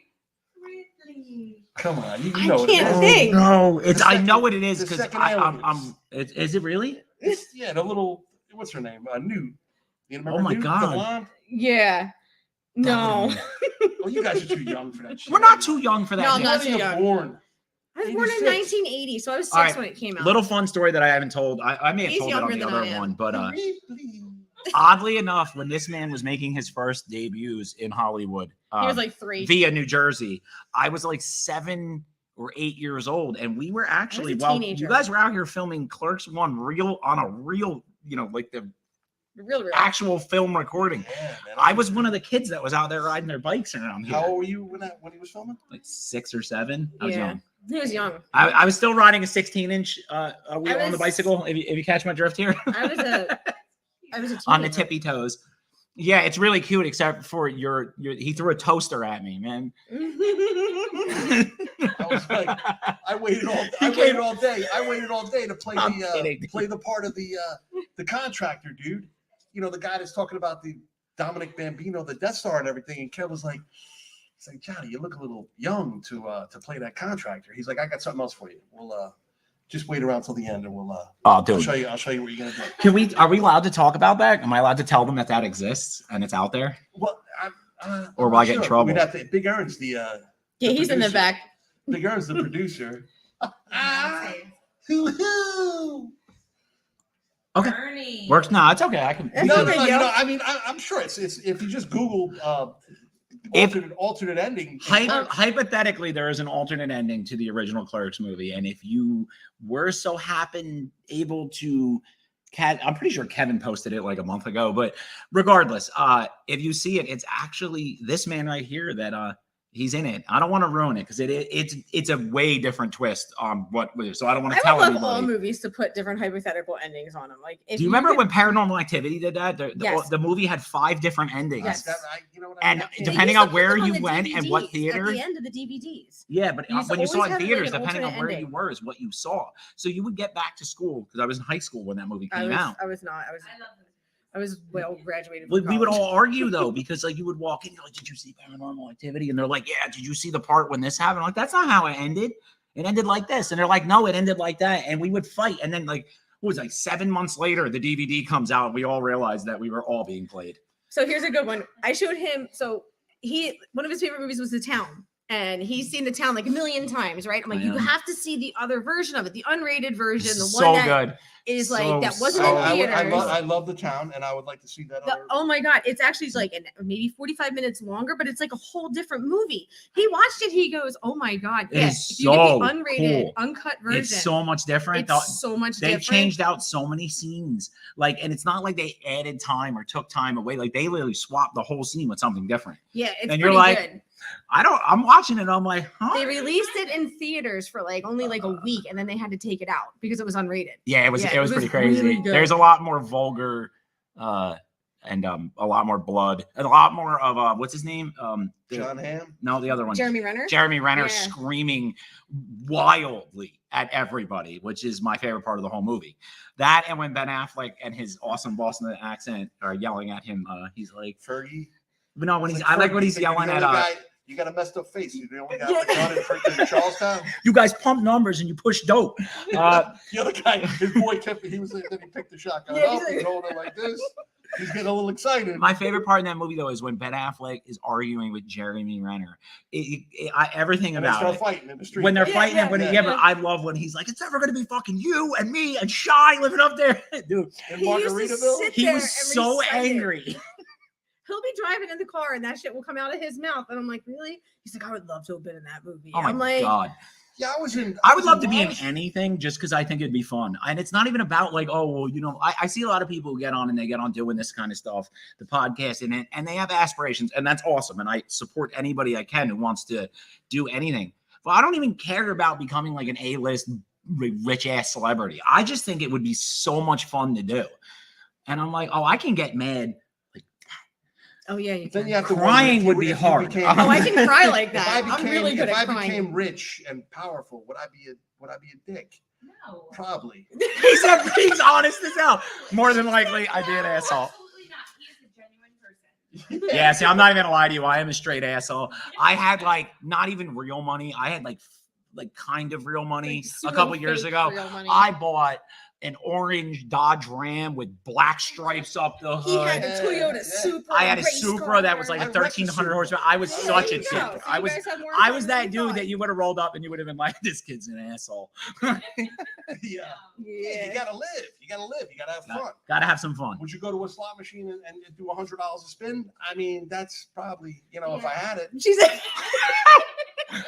J: Ridley.
B: Come on, you
A: I
B: know
A: can't
B: it.
A: think.
D: No, it's I know what it
B: the
D: is because
B: second
D: I'm. Is it really?
B: Yeah, the little, what's her name? Newt. You remember
D: Oh my
B: Newt,
D: God.
B: the blonde?
A: Yeah. No.
B: Well, you guys are too young for that shit.
D: We're not too young for that.
A: No, I'm
D: Nick.
A: not
B: When
A: too
B: are you
A: young.
B: born?
A: I was born in
B: 86.
A: 1980, so I was 6
D: All right,
A: when it came out.
D: Little fun story that I haven't told. I may have
A: He's
D: told it on
A: younger
D: the
A: than
D: other
A: I am.
D: one, but
B: Ridley.
D: oddly enough, when this man was making his first debuts in Hollywood,
A: He was like 3.
D: via New Jersey, I was like 7 or 8 years old, and we were actually
A: a
D: while
A: teenager.
D: you guys were out here filming Clerks 1 on a real, like the
A: Real.
D: actual film recording.
B: Yeah, man.
D: I was one of the kids that was out there riding their bikes around here.
B: How old were you when he was filming?
D: Like 6 or 7. I was
A: Yeah.
D: young.
A: He was young.
D: I was still riding a 16-inch wheel on the
A: was-
D: bicycle. If you catch my drift here,
A: I was a teenager.
D: on the tippy toes. Yeah, it's really cute, except for your he threw a toaster at me, man.
B: I was like, I waited all day. I waited all day to play play the part of the contractor, dude. The guy that's talking about the Dominic Bambino, the Death Star and everything. And Kev was like, he's like, Johnny, you look a little young to play that contractor. He's like, I got something else for you. We'll just wait around till the end, and we'll
D: Oh, dude.
B: I'll show you what you're gonna do.
D: Are we allowed to talk about that? Am I allowed to tell them that exists and it's out there?
B: Well,
D: Or will I get in trouble?
B: We'd have to, Big Ern's
A: Yeah, he's in the
B: producer.
A: back.
B: Big Ern's the producer.
D: Okay.
J: Bernie.
D: Works. No, it's okay. I can.
A: It's
B: No,
A: okay, yo.
B: I mean, I'm sure it's if you just Google alternate ending.
D: Hypothetically, there is an alternate ending to the original Clerks movie, and if you were so able to, I'm pretty sure Kevin posted it like a month ago. But regardless, if you see it, it's actually this man right here that he's in it. I don't want to ruin it because it's a way different twist on what was. So I don't want to
A: I
D: tell
A: would love
D: anybody.
A: all movies to put different hypothetical endings on them. Like, if
D: Do you remember
A: could-
D: when Paranormal Activity did that?
A: Yes.
D: The movie had 5 different endings.
A: Yes.
D: And
A: They
D: depending
A: used to
D: on
A: put
D: where
A: them on
D: you
A: the
D: went and what
A: DVDs
D: theater.
A: At the end of the DVDs.
D: Yeah, but
A: You used to
D: when you saw
A: always
D: it in
A: have, like,
D: theaters,
A: an
D: depending on
A: alternate
D: where you
A: ending.
D: were, is what you saw. So you would get back to school because I was in high school when that movie came out.
A: I was not. I was well graduated.
D: We
A: from
D: would
A: college.
D: all argue though, because like you would walk in, you're like, "Did you see Paranormal Activity?" And they're like, "Yeah." Did you see the part when this happened? I'm like, that's not how it ended. It ended like this, and they're like, "No, it ended like that." And we would fight, and then like, what was it, like 7 months later, the DVD comes out, and we all realized that we were all being played.
A: So here's a good one. I showed him. So one of his favorite movies was The Town, and he's seen The Town like a million times, right? I'm like, you have to see the other version of it, the unrated version, the
D: So
A: one that
D: good.
A: is
D: So,
A: like that wasn't
D: so
A: in theaters.
B: I love The Town, and I would like to see that.
A: Oh my god, it's actually like maybe 45 minutes longer, but it's like a whole different movie. He watched it, he goes, "Oh my god,
D: It
A: yes!"
D: is
A: If you get
D: so
A: the unrated,
D: cool.
A: uncut version,
D: It's so much different.
A: It's so much
D: They
A: different.
D: changed out so many scenes, like, and it's not like they added time or took time away. Like they literally swapped the whole scene with something different.
A: Yeah, it's
D: and you're
A: pretty
D: like,
A: good.
D: I'm watching it. I'm like, huh?
A: They released it in theaters for like only like a week, and then they had to take it out because it was unrated.
D: Yeah, it was pretty crazy.
A: really good.
D: There's a lot more vulgar, and a lot more blood, and a lot more of what's his name?
B: John Hamm?
D: No, the other one.
A: Jeremy Renner.
D: Jeremy Renner
A: Yeah.
D: screaming wildly at everybody, which is my favorite part of the whole movie. That and when Ben Affleck and his awesome Boston accent are yelling at him, he's like
B: Fergie.
D: But no, when
B: It's
D: he's
B: like
D: I like
B: Fergie,
D: when he's
B: you're the
D: yelling at
B: only guy- you got a messed up face. You're the only guy with a gun in freaking Charlestown.
D: you guys pump numbers and you push dope.
B: The other guy, his boy kept. He was. Then he picked the shotgun up and holding it like this. He's getting a little excited.
D: My favorite part in that movie, though, is when Ben Affleck is arguing with Jeremy Renner. Everything
B: And they
D: about
B: start
D: it.
B: fighting in the street.
D: When they're
B: Yeah,
D: fighting,
B: yeah,
D: but
B: yeah.
D: I love when he's like, "It's never going to be fucking you and me and Shy living up there," dude.
B: In
A: He used to
B: Margaritaville,
A: sit
D: He
A: there
D: was
A: and
D: so
A: recite it.
D: angry.
A: He'll be driving in the car and that shit will come out of his mouth, and I'm like, really? He's like, I would love to have been in that movie.
D: Oh my
A: I'm like,
D: god.
B: Yeah, I was in.
D: I would love to be in
B: Lost.
D: anything just because I think it'd be fun. And it's not even about like, oh, well, you know, I see a lot of people who get on and they get on doing this kind of stuff, the podcast, and they have aspirations, and that's awesome. And I support anybody I can who wants to do anything. But I don't even care about becoming like an A-list rich ass celebrity. I just think it would be so much fun to do. And I'm like, oh, I can get mad.
A: Oh yeah, you
B: Then
A: can.
B: you have to
D: Crying
B: wonder
D: would
B: if
D: be hard.
A: Oh, I can cry like that.
B: If I
A: I'm really good
B: if
A: at
B: I
A: crying.
B: became rich and powerful, would I be a dick?
J: No.
B: Probably.
D: He's honest as hell. More than likely, I'd be an asshole.
J: Absolutely not. He is a genuine person.
D: Yeah, see, I'm not even gonna lie to you. I am a straight asshole. I had like not even real money. I had like kind of real money
A: Like,
D: a couple years
A: fake
D: ago.
A: real money.
D: I bought an orange Dodge Ram with black stripes up the hood.
A: He had a Toyota Supra.
D: I had a
A: race
D: Supra
A: car.
D: that was like a
B: I wrecked the
D: 1300 horsepower. I was
A: Oh,
D: such
A: there
D: a
A: you
D: dick.
A: go. So
D: I
A: you
D: was
A: guys had more
D: I
A: fun
D: was
A: than
D: that
A: you
D: dude
A: thought.
D: that you would have rolled up and you would have been like, this kid's an asshole.
B: Yeah.
A: Yeah.
B: You gotta live. You gotta have fun.
D: Gotta have some fun.
B: Would you go to a slot machine and do $100 a spin? I mean, that's probably, if I had it.
A: She's like,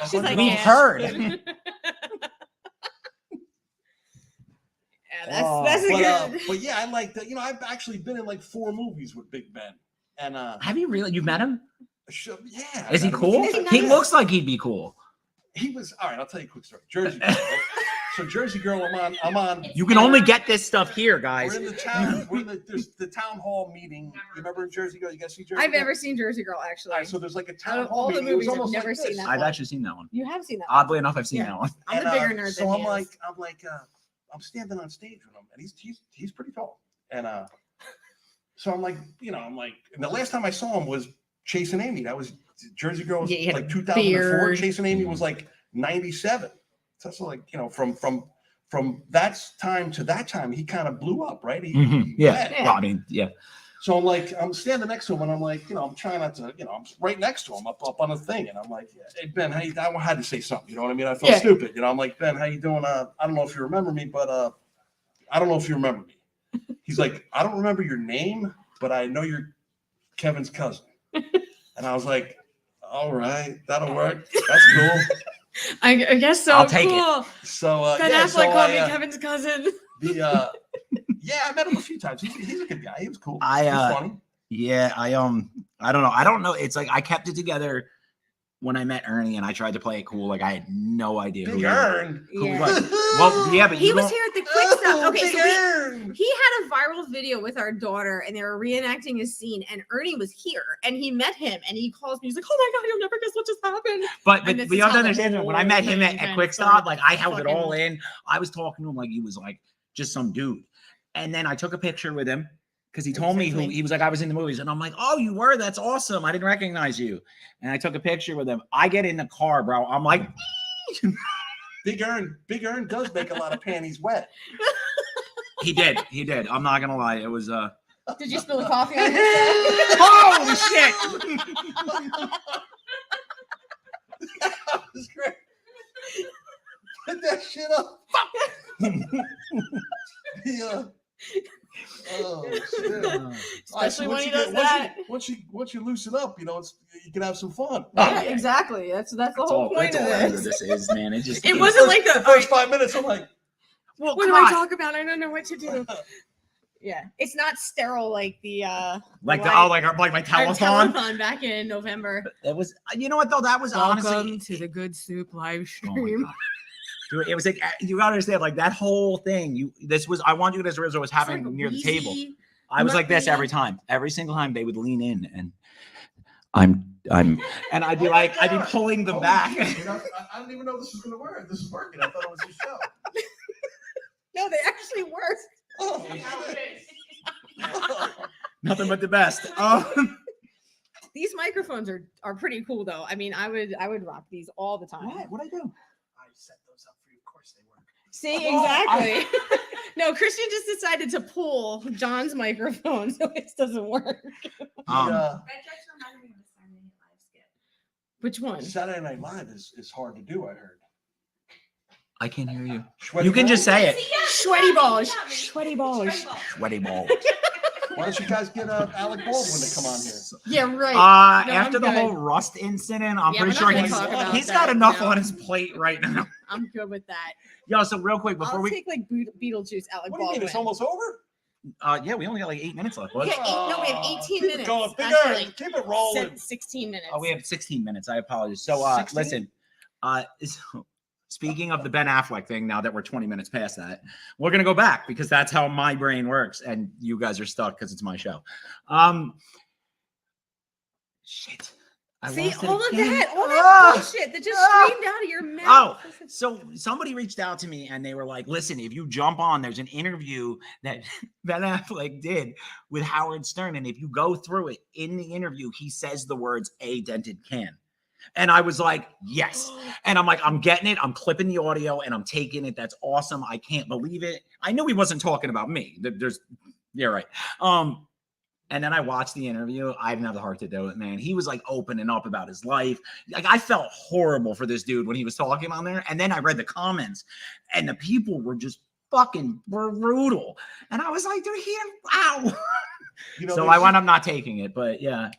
A: she's like,
D: We've
A: yeah.
D: heard.
A: Yeah, that's a good.
B: But yeah, I like that. I've actually been in like 4 movies with Big Ben. And
D: Have you really? You met him?
B: yeah.
D: Is he
B: I met him a
D: cool?
B: few times.
D: He looks like he'd be cool.
B: He was all right. I'll tell you a quick story. Jersey Girl. So Jersey Girl, I'm on.
D: You can only get this stuff here, guys.
B: We're in the town. There's the town hall meeting. You remember Jersey Girl? You guys see Jersey
A: I've
B: Girl?
A: never seen Jersey Girl actually.
B: All right, so there's like a
A: Out
B: town
A: of
B: hall
A: all the
B: meeting. It was
A: movies, I've
B: almost
A: never
B: like
A: seen
B: this.
A: that.
D: I've actually seen that one.
A: You have seen that.
D: Oddly enough, I've seen
A: Yeah.
D: that one.
A: I'm the bigger nerd
B: So
A: than
B: I'm
A: he
B: like,
A: is.
B: I'm standing on stage with him, and he's pretty tall. And so I'm like, and the last time I saw him was Chasing Amy. That was Jersey Girl was
A: Yeah, he had
B: like
A: a
B: 2004.
A: beard.
B: Chasing Amy was like 97. So it's like, from that time to that time, he kind of blew up, right?
D: Yeah. Well, I mean, yeah.
B: So I'm standing next to him, and I'm like, I'm trying not to, I'm right next to him, up on a thing, and I'm like, hey Ben, how you? I had to say something, you know what I mean? I felt stupid, I'm like, Ben, how you doing? I don't know if you remember me, but I don't know if you remember me. He's like, I don't remember your name, but I know you're Kevin's cousin. And I was like, all right, that'll work. That's cool.
A: I guess so.
D: I'll take
A: cool.
D: it.
B: So
A: Ben Affleck called me Kevin's cousin.
B: Yeah, I met him a few times. He's a good guy. He was cool.
D: I
B: he was funny.
D: Yeah, I don't know. I don't know. It's like I kept it together when I met Ernie and I tried to play it cool. Like I had no idea who
B: Big
D: he was.
B: Ern.
A: Yeah.
D: Well, yeah, but
A: He
D: you
A: was
D: don't-
A: here at the quick stop. Okay,
B: Big
A: so
B: Ern.
A: he had a viral video with our daughter and they were reenacting a scene and Ernie was here and he met him and he calls me. He's like, oh my God, you'll never guess what just happened.
D: But
A: And this
D: you
A: is
D: have to
A: how the
D: understand that when I
A: whole
D: met him
A: thing
D: at
A: kind
D: Quick
A: of
D: Stop,
A: started.
D: like I held it all
A: Fucking-
D: in. I was talking to him like he was like just some dude. And then I took a picture with him because he told me who he was. Like I was in the movies, and I'm like, "Oh, you were? That's awesome! I didn't recognize you." And I took a picture with him. I get in the car, bro. I'm like,
B: Big Ern does make a lot of panties wet.
D: he did. I'm not gonna lie. It was
A: Did you spill the coffee on yourself?
D: holy shit!
B: That was great. Put that shit up. Oh shit.
A: Especially when he does that.
B: Once you loosen up, you can have some fun.
A: Yeah, exactly. That's the whole point of
D: This is, man. It just
A: It wasn't like
B: The first 5 minutes, I'm like,
D: well,
A: what do I talk about? I don't know what to do. Yeah, it's not sterile like the
D: like my
A: our
D: telethon.
A: telethon back in November.
D: It was. You know what though? That was honestly.
A: Welcome to the Good Soup live
D: Oh my
A: stream.
D: God. Dude, it was like you gotta understand, like that whole thing. I want you guys to realize what was happening
A: like
D: near the table.
A: wheezy,
D: I was like this
A: mucky.
D: every time. Every single time they would lean in and and I'd be like, I'd be pulling them back.
B: I didn't even know this was gonna work. This is working. I thought it was a show.
A: No, they actually work.
B: Oh,
D: Nothing but the best.
A: These microphones are pretty cool though. I mean, I would rock these all the time.
D: What'd I do?
B: I set those up for you. Of course they work.
A: See, exactly. No, Christian just decided to pull John's microphone, so it doesn't work.
J: That just reminded me of the Saturday Night Live skit.
A: Which one?
B: Saturday Night Live is hard to do. I heard.
D: I can't hear you.
B: Sweaty
D: You can
B: balls?
D: just say it.
A: Sweaty balls. Sweaty balls.
D: Sweaty ball.
B: Why don't you guys get Alec Baldwin to come on here?
A: Yeah, right. No,
D: After
A: I'm
D: the
A: good.
D: whole Rust incident, I'm
A: Yeah,
D: pretty
A: we're
D: sure
A: not gonna talk about
D: he's
A: that,
D: got enough
A: no.
D: on his plate right now.
A: I'm good with that.
D: Yo, so real quick before
A: I'll
D: we
A: take like Beetlejuice, Alec
B: What do you mean?
A: Baldwin.
B: It's almost over?
D: yeah, we only got like 8 minutes left.
A: We
D: What?
A: got we have 18
B: Keep
A: minutes.
B: it going. Big
A: Actually,
B: Ern, keep it rolling.
A: 16 minutes.
D: Oh, we have 16 minutes. I apologize. So
B: 16?
D: listen, Speaking of the Ben Affleck thing, now that we're 20 minutes past that, we're going to go back because that's how my brain works. And you guys are stuck because it's my show. Shit.
A: See, all of that bullshit that just screamed out of your mouth.
D: Oh, so somebody reached out to me and they were like, listen, if you jump on, there's an interview that Ben Affleck did with Howard Stern. And if you go through it in the interview, he says the words "a dented can." And I was like, yes. And I'm like, I'm getting it. I'm clipping the audio and I'm taking it. That's awesome. I can't believe it. I knew he wasn't talking about me. You're right. And then I watched the interview. I didn't have the heart to do it, man. He was like opening up about his life. Like I felt horrible for this dude when he was talking on there. And then I read the comments and the people were just fucking brutal. And I was like, wow. So I wound up not taking it, but yeah.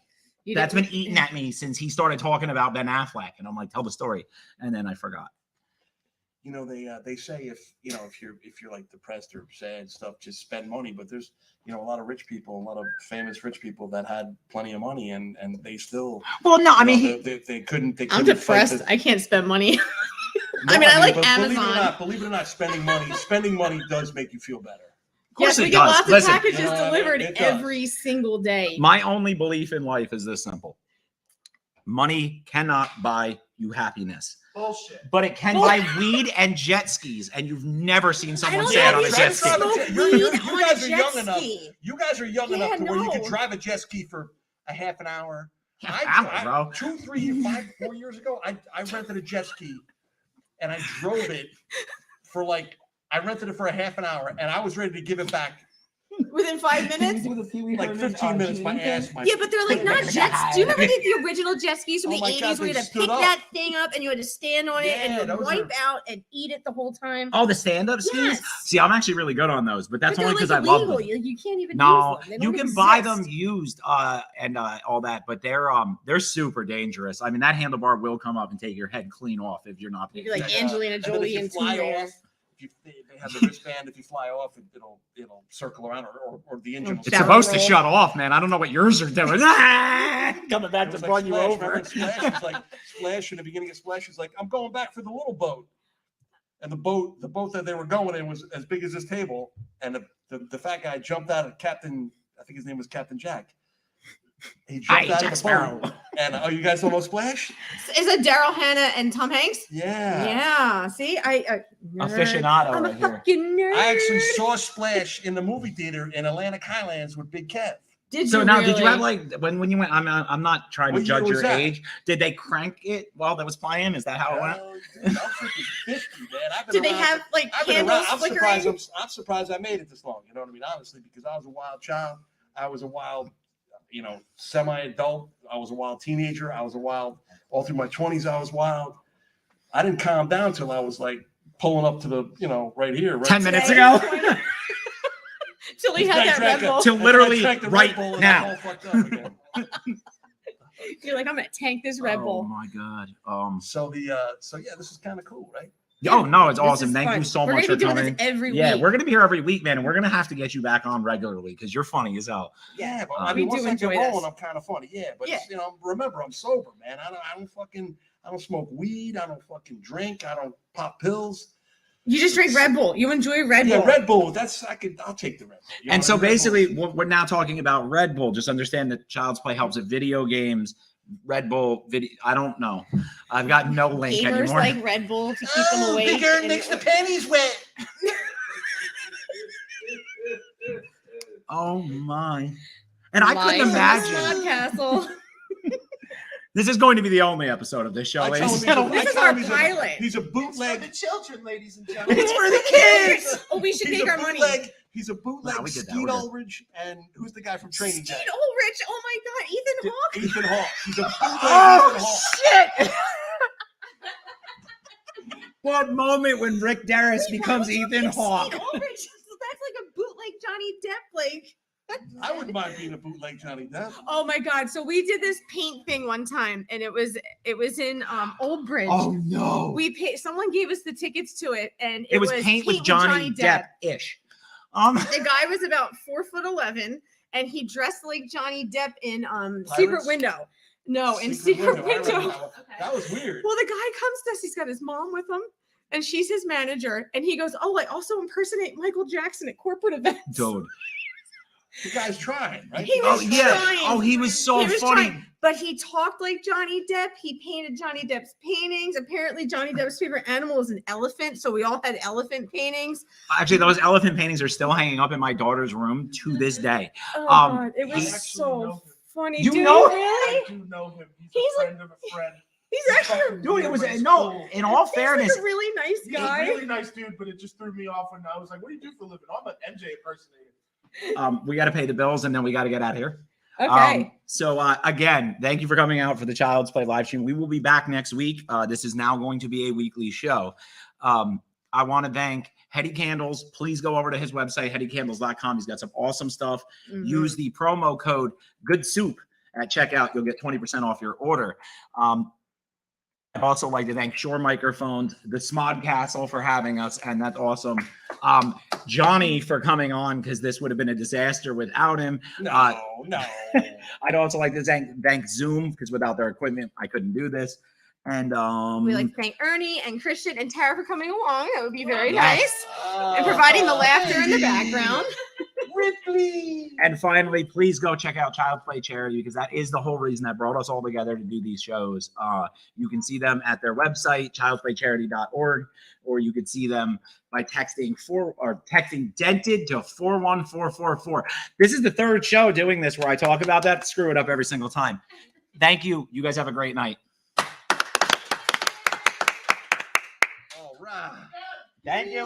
D: That's been eating at me since he started talking about Ben Affleck. And I'm like, tell the story. And then I forgot.
B: You know, they say if you're like depressed or sad and stuff, just spend money. But there's, a lot of rich people, a lot of famous rich people that had plenty of money and they still.
D: Well, no, I mean,
B: they couldn't.
A: I'm depressed. I can't spend money.
B: No,
A: I like Amazon.
B: Believe it or not, spending money does make you feel better.
A: Yes, we get lots of packages delivered every single day.
D: My only belief in life is this simple. Money cannot buy you happiness.
I: Bullshit.
D: But it can buy weed and jet skis, and you've never seen someone say it on a jet ski.
B: You guys are young enough to where you can drive a jet ski for a half an hour.
D: Bro.
B: 2, 3, 5, 4 years ago, I rented a jet ski and I drove it for I rented it for a half an hour and I was ready to give it back.
A: Within 5 minutes?
B: Like 15 minutes, my ass.
A: Yeah, but they're like not jets. Do you remember the original jet skis from the 80s where you had to pick that thing up and you had to stand on it and you would wipe out and eat it the whole time?
D: Oh, the stand-up skis?
A: Yes.
D: See, I'm actually really good on those, but that's only because I love them.
A: You can't even
D: No,
A: use them.
D: you can buy them used and all that, but they're super dangerous. I mean, that handlebar will come up and take your head clean off if you're not.
A: You're like Angelina Jolie and Tomb Raider.
B: They have the wristband. If you fly off, it'll circle around, or the engine.
D: It's supposed to shut off, man. I don't know what yours are doing. Coming back to run you over.
B: Splash, it's like Splash in the beginning of Splash. He's like, I'm going back for the little boat, and the boat that they were going in was as big as this table, and the fat guy jumped out of Captain. I think his name was Captain Jack. He jumped out of the boat. And you guys don't know Splash?
A: Is it Daryl Hannah and Tom Hanks?
B: Yeah.
A: Yeah. See,
D: aficionado
A: I'm
D: right
A: a fucking nerd.
B: I actually saw Splash in the movie theater in Atlantic Highlands with Big Kev.
A: Did
D: so
A: you
D: now,
A: really?
D: Did you have when you went? I'm not trying to judge your age. Did they crank it while that was playing? Is that how it went?
B: I'm freaking 50, man.
A: Did they have candles flickering?
B: I'm surprised I made it this long. You know what I mean? Honestly, because I was a wild child. I was a wild, semi-adult. I was a wild teenager. I was a wild all through my 20s. I was wild. I didn't calm down till I was like pulling up to the, right here. Right
D: 10 minutes ago.
A: Till he had that Red Bull.
D: Till literally right now.
A: You're like, I'm gonna tank this Red Bull.
D: Oh my god.
B: So this is kind of cool, right?
D: Oh no, it's awesome. Thank you so much for coming.
A: Every week.
D: Yeah, we're gonna be here every week, man, and we're gonna have to get you back on regularly because you're funny as hell.
B: Yeah, but I mean, once I get rolling, I'm kind of funny. Yeah, but remember, I'm sober, man. I don't smoke weed. I don't fucking drink. I don't pop pills.
A: You just drink Red Bull. You enjoy Red Bull.
B: Yeah, Red Bull. I'll take the Red Bull.
D: And so basically, we're now talking about Red Bull. Just understand that Child's Play helps with video games. Red Bull video. I don't know. I've got no link
A: Gamers
D: anymore.
A: like Red Bull to keep them awake.
B: Bigger makes the panties wet.
D: Oh my! And I couldn't imagine.
A: Castle.
D: This is going to be the only episode of this show.
A: This is our pilot.
B: He's a bootleg.
I: It's for the children, ladies and gentlemen.
B: It's for the kids.
A: Oh, we should make our money.
B: He's a bootleg Skeet Ulrich, and who's the guy from Training Day?
A: Skeet Ulrich. Oh my God, Ethan Hawke.
B: Ethan Hawke. He's a bootleg
D: Oh
B: Ethan Hawke.
D: shit! What moment when Rick Darris becomes Ethan Hawke?
A: Skeet Ulrich. That's like a bootleg Johnny Depp,
B: I wouldn't mind being a bootleg Johnny Depp.
A: Oh my God! So we did this paint thing one time, and it was in Old Bridge.
D: Oh no!
A: Someone gave us the tickets to it, and
D: it was paint with Johnny Depp-ish.
A: The guy was about 4'11", and he dressed like Johnny Depp in Secret Window. No, in Secret Window.
B: That was weird.
A: Well, the guy comes to us. He's got his mom with him. and she's his manager, and he goes, "Oh, I also impersonate Michael Jackson at corporate events."
D: Dude.
B: The guy's trying, right?
A: He was
D: yeah.
A: trying.
D: Oh, he was so
A: He was
D: funny.
A: trying, but he talked like Johnny Depp. He painted Johnny Depp's paintings. Apparently, Johnny Depp's favorite animal is an elephant, so we all had elephant paintings.
D: Actually, those elephant paintings are still hanging up in my daughter's room to this day.
A: Oh God, it was
B: I
A: so funny.
D: You
A: Do
D: know
A: you
D: him?
A: really?
B: I do know him. He's
A: He's
B: a friend of a friend.
A: He's actually
D: Dude, it was
B: He's
D: no. In all fairness,
A: like a really nice
B: He's a
A: guy.
B: really nice dude, but it just threw me off when I was like, "What do you do for a living?" I'm an MJ impersonator.
D: we got to pay the bills and then we got to get out of here.
A: Okay.
D: So again, thank you for coming out for the Child's Play live stream. We will be back next week. This is now going to be a weekly show. I want to thank Hetty Candles. Please go over to his website, hettycandles.com. He's got some awesome stuff. Use the promo code Good Soup at checkout. You'll get 20% off your order. I'd also like to thank Shore Microphones, the Smod Castle for having us, and that's awesome. Johnny for coming on, because this would have been a disaster without him.
B: No.
D: I'd also like to thank Zoom, because without their equipment, I couldn't do this. And
A: We like to thank Ernie and Christian and Tara for coming along. That would be very
D: Yes.
A: nice. And providing the laughter in the background.
B: Ripley.
D: And finally, please go check out Child Play Charity, because that is the whole reason that brought us all together to do these shows. You can see them at their website, childplaycharity.org, or you can see them by texting dented to 41444. This is the third show doing this where I talk about that. Screw it up every single time. Thank you. You guys have a great night.
B: All right.
D: Thank you.